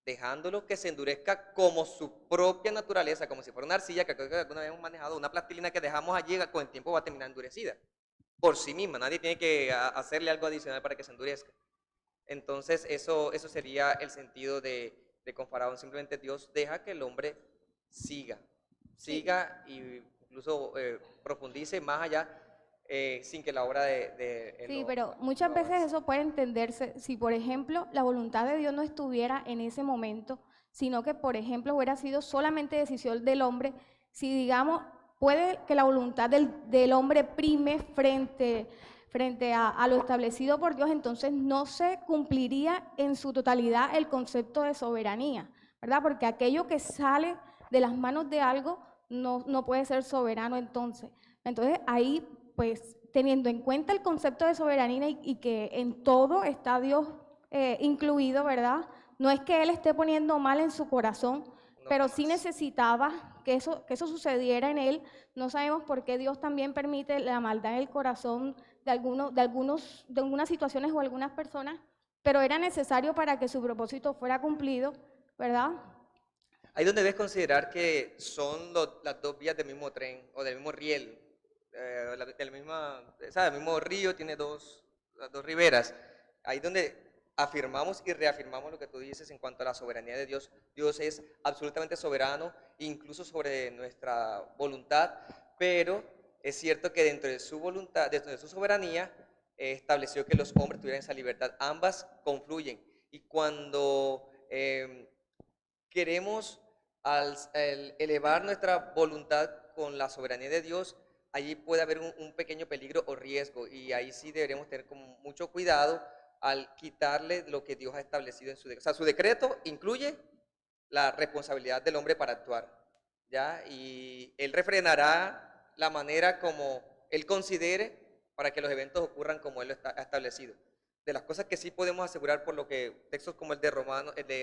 dejándolo que se endurezca como su propia naturaleza, como si fuera una arcilla que creo que alguna vez hemos manejado, una plastilina que dejamos allí, con el tiempo va a terminar endurecida, por sí misma, nadie tiene que hacerle algo adicional para que se endurezca. Entonces eso sería el sentido de con Faraón, simplemente Dios deja que el hombre siga y incluso profundice más allá sin que la obra de él Sí, lo- pero muchas lo veces avance. eso puede entenderse si, por ejemplo, la voluntad de Dios no estuviera en ese momento, sino que, por ejemplo, hubiera sido solamente decisión del hombre. Si, digamos, puede que la voluntad del hombre prime frente a lo establecido por Dios, entonces no se cumpliría en su totalidad el concepto de soberanía, ¿verdad? Porque aquello que sale de las manos de algo no puede ser soberano entonces. Entonces ahí, pues, teniendo en cuenta el concepto de soberanía y que en todo está Dios incluido, ¿verdad? No es que Él esté poniendo mal en su corazón, pero sí necesitaba que eso sucediera en Él. No sabemos por qué Dios también permite la maldad en el corazón de algunas situaciones o algunas personas, pero era necesario para que su propósito fuera cumplido, ¿verdad? Ahí donde debes considerar que son las dos vías del mismo tren o del mismo riel, el mismo río tiene las dos riberas. Ahí donde afirmamos y reafirmamos lo que tú dices en cuanto a la soberanía de Dios. Dios es absolutamente soberano, incluso sobre nuestra voluntad, pero es cierto que dentro de su voluntad, dentro de su soberanía, estableció que los hombres tuvieran esa libertad. Ambas confluyen. Y cuando queremos al elevar nuestra voluntad con la soberanía de Dios, allí puede haber un pequeño peligro o riesgo, y ahí sí deberíamos tener como mucho cuidado al quitarle lo que Dios ha establecido en su decreto. O sea, su decreto incluye la responsabilidad del hombre para actuar, ¿ya? Y Él refrenará la manera como Él considere para que los eventos ocurran como Él lo ha establecido. De las cosas que sí podemos asegurar por lo que textos como el de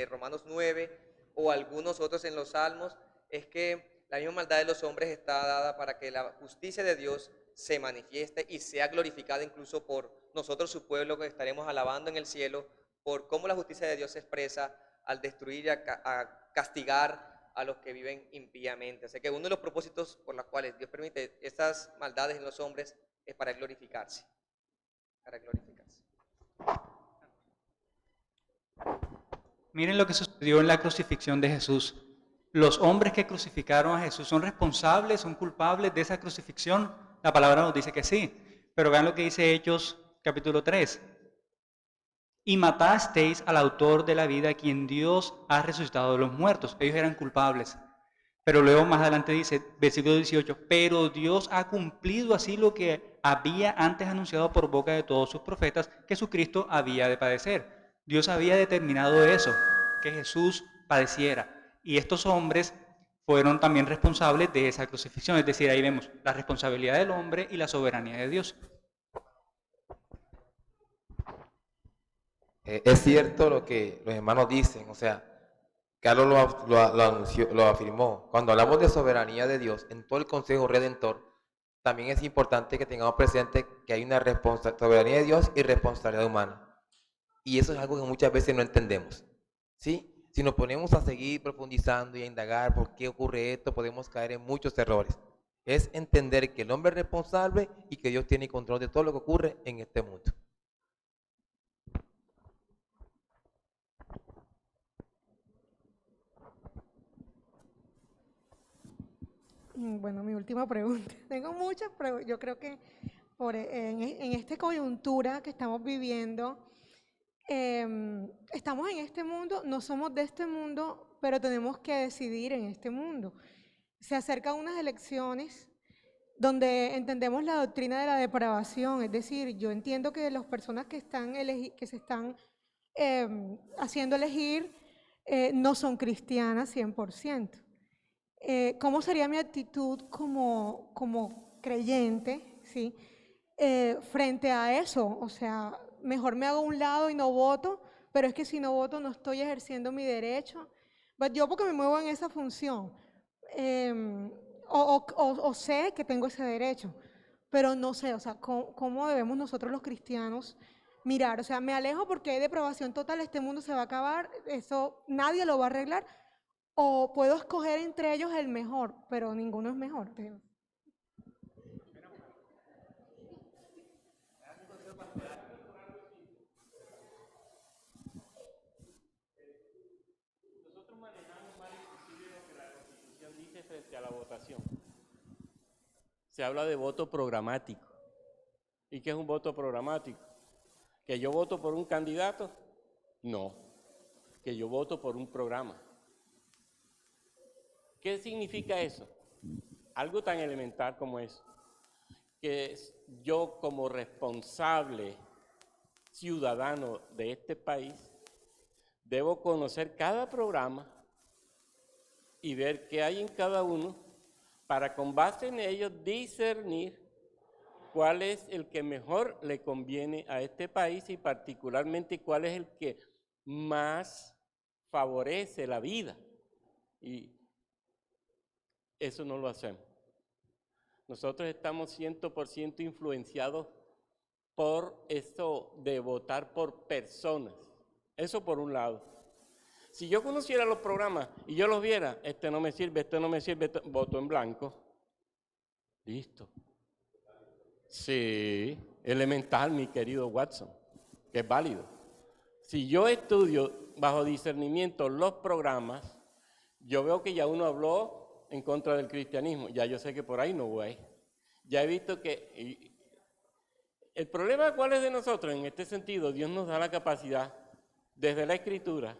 Romanos 9 o algunos otros en los Salmos, es que la misma maldad de los hombres está dada para que la justicia de Dios se manifieste y sea glorificada incluso por nosotros, su pueblo, que estaremos alabando en el cielo, por cómo la justicia de Dios se expresa al destruir y a castigar a los que viven impíamente. Así que uno de los propósitos por los cuales Dios permite estas maldades en los hombres es para glorificarse. Para glorificarse. Miren lo que sucedió en la crucifixión de Jesús. Los hombres que crucificaron a Jesús, ¿son responsables, son culpables de esa crucifixión? La palabra nos dice que sí, pero vean lo que dice Hechos capítulo 3. Y matasteis al autor de la vida, quien Dios ha resucitado de los muertos. Ellos eran culpables. Pero luego más adelante dice, versículo 18, pero Dios ha cumplido así lo que había antes anunciado por boca de todos sus profetas, que Jesucristo había de padecer. Dios había determinado eso, que Jesús padeciera. Y estos hombres fueron también responsables de esa crucifixión. Es decir, ahí vemos la responsabilidad del hombre y la soberanía de Dios. Es cierto lo que los hermanos dicen, o sea, Carlos lo afirmó. Cuando hablamos de soberanía de Dios en todo el Consejo Redentor, también es importante que tengamos presente que hay una soberanía de Dios y responsabilidad humana. Y eso es algo que muchas veces no entendemos, ¿sí? Si nos ponemos a seguir profundizando y a indagar por qué ocurre esto, podemos caer en muchos errores. Es entender que el hombre es responsable y que Dios tiene control de todo lo que ocurre en este mundo. Bueno, mi última pregunta. Tengo muchas preguntas. Yo creo que en esta coyuntura que estamos viviendo, estamos en este mundo, no somos de este mundo, pero tenemos que decidir en este mundo. Se acercan unas elecciones donde entendemos la doctrina de la depravación, es decir, yo entiendo que las personas que se están haciendo elegir no son cristianas 100%. ¿Cómo sería mi actitud como creyente, ¿sí? Frente a eso? O sea, mejor me hago a un lado y no voto, pero es que si no voto no estoy ejerciendo mi derecho. Yo porque me muevo en esa función, o sé que tengo ese derecho, pero no sé, o sea, ¿cómo debemos nosotros los cristianos mirar? O sea, me alejo porque hay depravación total, este mundo se va a acabar, eso nadie lo va a arreglar. O puedo escoger entre ellos el mejor, pero ninguno es mejor. Nosotros manejamos mal inclusive lo que la Constitución dice frente a la votación. Se habla de voto programático. ¿Y qué es un voto programático? ¿Que yo voto por un candidato? No, que yo voto por un programa. ¿Qué significa eso? Algo tan elemental como eso, que yo como responsable ciudadano de este país debo conocer cada programa y ver qué hay en cada uno para con base en ellos discernir cuál es el que mejor le conviene a este país y particularmente cuál es el que más favorece la vida. Y eso no lo hacemos. Nosotros estamos 100% influenciados por eso de votar por personas. Eso por un lado. Si yo conociera los programas y yo los viera, este no me sirve, voto en blanco. Listo. Sí, elemental, mi querido Watson, que es válido. Si yo estudio bajo discernimiento los programas, yo veo que ya uno habló en contra del cristianismo. Ya yo sé que por ahí no voy. Ya he visto que... El problema, ¿cuál es de nosotros? En este sentido, Dios nos da la capacidad, desde la Escritura,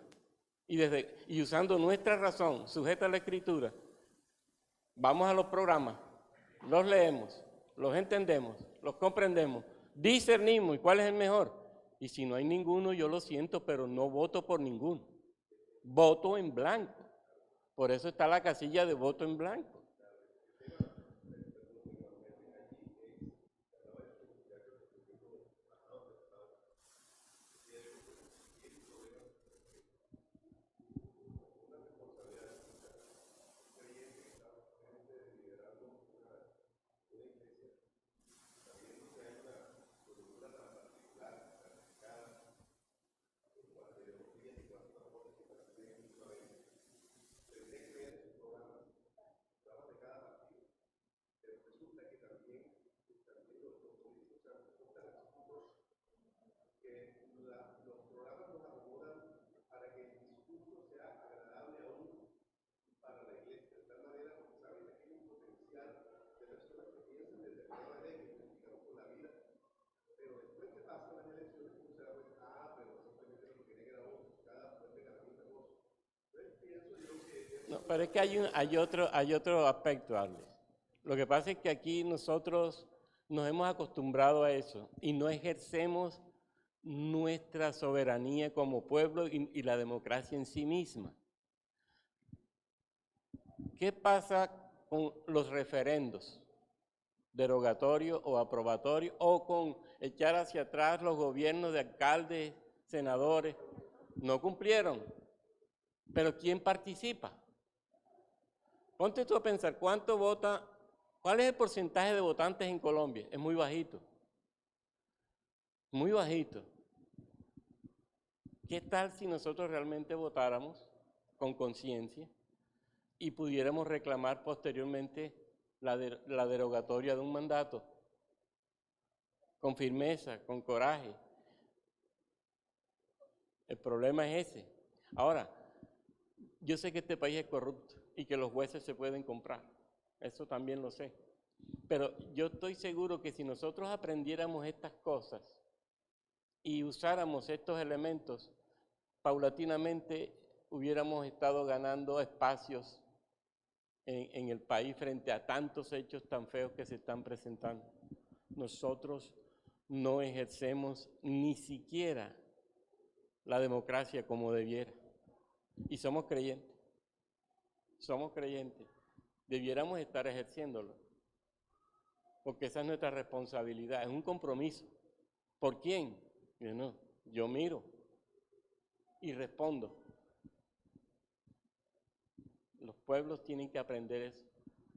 y usando nuestra razón, sujeta a la Escritura, vamos a los programas, los leemos, los entendemos, los comprendemos, discernimos, ¿y cuál es el mejor? Y si no hay ninguno, yo lo siento, pero no voto por ninguno. Voto en blanco. Por eso está la casilla de voto en blanco. No, pero es que hay otro aspecto, Arles. Lo que pasa es que aquí nosotros nos hemos acostumbrado a eso y no ejercemos nuestra soberanía como pueblo y la democracia en sí misma. ¿Qué pasa con los referendos, derogatorios o aprobatorios, o con echar hacia atrás los gobiernos de alcaldes, senadores? No cumplieron, pero ¿quién participa? Ponte tú a pensar, ¿cuánto vota? ¿Cuál es el porcentaje de votantes en Colombia? Es muy bajito. Muy bajito. ¿Qué tal si nosotros realmente votáramos con conciencia y pudiéramos reclamar posteriormente la derogatoria de un mandato? Con firmeza, con coraje. El problema es ese. Ahora, yo sé que este país es corrupto y que los jueces se pueden comprar. Eso también lo sé. Pero yo estoy seguro que si nosotros aprendiéramos estas cosas y usáramos estos elementos, paulatinamente hubiéramos estado ganando espacios en el país frente a tantos hechos tan feos que se están presentando. Nosotros no ejercemos ni siquiera la democracia como debiera. Y somos creyentes. Somos creyentes. Debiéramos estar ejerciéndolo. Porque esa es nuestra responsabilidad, es un compromiso. ¿Por quién? Yo miro y respondo. Los pueblos tienen que aprender eso.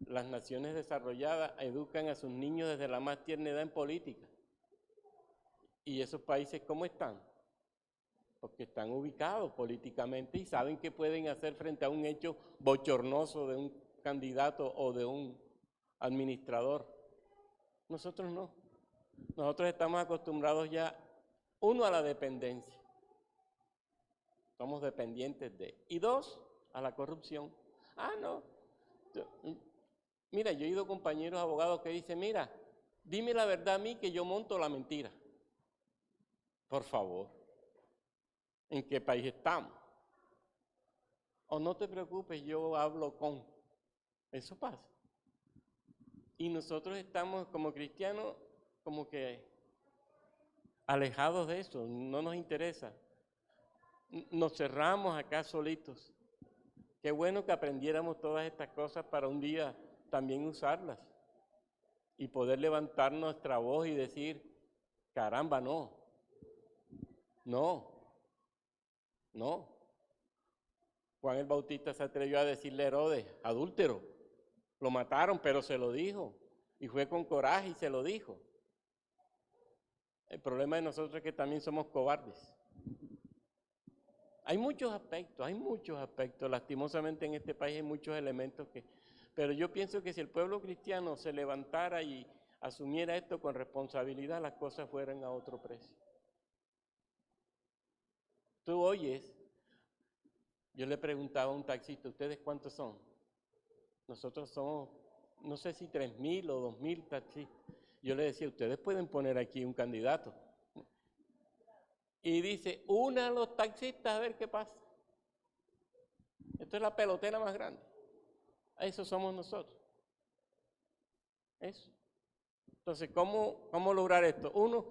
Las naciones desarrolladas educan a sus niños desde la más tierna edad en política. ¿Y esos países cómo están? Porque están ubicados políticamente y saben qué pueden hacer frente a un hecho bochornoso de un candidato o de un administrador. Nosotros no. Nosotros estamos acostumbrados ya, uno, a la dependencia. Somos dependientes de. Y dos, a la corrupción. Mira, yo he oído compañeros abogados que dicen, mira, Dime la verdad a mí que yo monto la mentira. Por favor. ¿En qué país estamos? O no te preocupes, yo hablo con. Eso pasa. Y nosotros estamos como cristianos como que alejados de eso, no nos interesa. Nos cerramos acá solitos. Qué bueno que aprendiéramos todas estas cosas para un día también usarlas y poder levantar nuestra voz y decir, caramba, no. Juan el Bautista se atrevió a decirle a Herodes, adúltero, lo mataron, pero se lo dijo, y fue con coraje y se lo dijo. El problema de nosotros es que también somos cobardes. Hay muchos aspectos, lastimosamente en este país hay muchos elementos pero yo pienso que si el pueblo cristiano se levantara y asumiera esto con responsabilidad, las cosas fueran a otro precio. Tú oyes, yo le preguntaba a un taxista, ¿ustedes cuántos son? Nosotros somos, no sé si 3,000 o 2,000 taxistas. Yo le decía, ustedes pueden poner aquí un candidato. Y dice, una a los taxistas a ver qué pasa. Esto es la pelotera más grande. Eso somos nosotros. Eso. Entonces, ¿cómo lograr esto? Uno,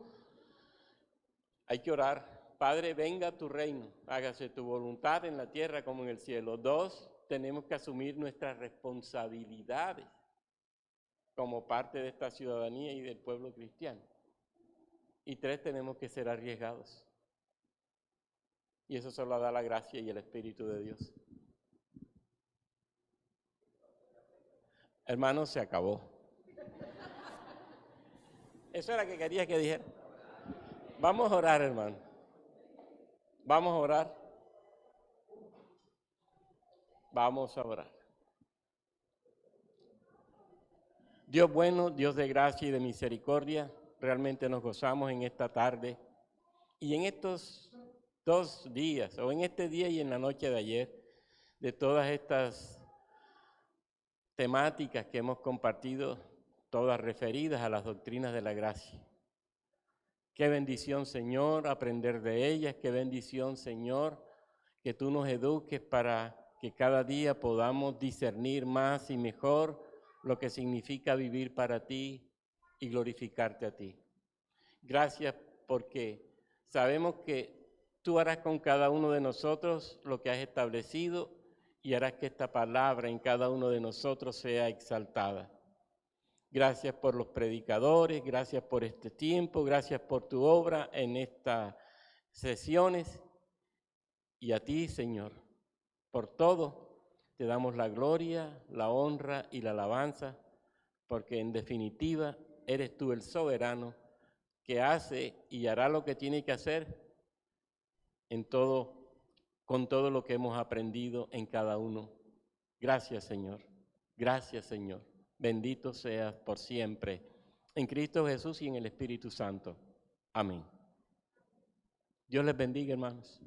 hay que orar. Padre, venga a tu reino, hágase tu voluntad en la tierra como en el cielo. 2, tenemos que asumir nuestras responsabilidades como parte de esta ciudadanía y del pueblo cristiano. Y 3, tenemos que ser arriesgados. Y eso solo da la gracia y el Espíritu de Dios. Hermano, se acabó. Eso era lo que quería que dijera. Vamos a orar, hermano. Vamos a orar. Vamos a orar. Dios bueno, Dios de gracia y de misericordia, realmente nos gozamos en esta tarde y en estos 2 días, o en este día y en la noche de ayer, de todas estas temáticas que hemos compartido, todas referidas a las doctrinas de la gracia. Qué bendición, Señor, aprender de ellas, qué bendición, Señor, que tú nos eduques para que cada día podamos discernir más y mejor lo que significa vivir para ti y glorificarte a ti. Gracias porque sabemos que tú harás con cada uno de nosotros lo que has establecido y harás que esta palabra en cada uno de nosotros sea exaltada. Gracias por los predicadores, gracias por este tiempo, gracias por tu obra en estas sesiones. Y a ti, Señor, por todo, te damos la gloria, la honra y la alabanza, porque en definitiva eres tú el soberano que hace y hará lo que tiene que hacer con todo lo que hemos aprendido en cada uno. Gracias, Señor. Gracias, Señor. Bendito seas por siempre, en Cristo Jesús y en el Espíritu Santo. Amén. Dios les bendiga, hermanos.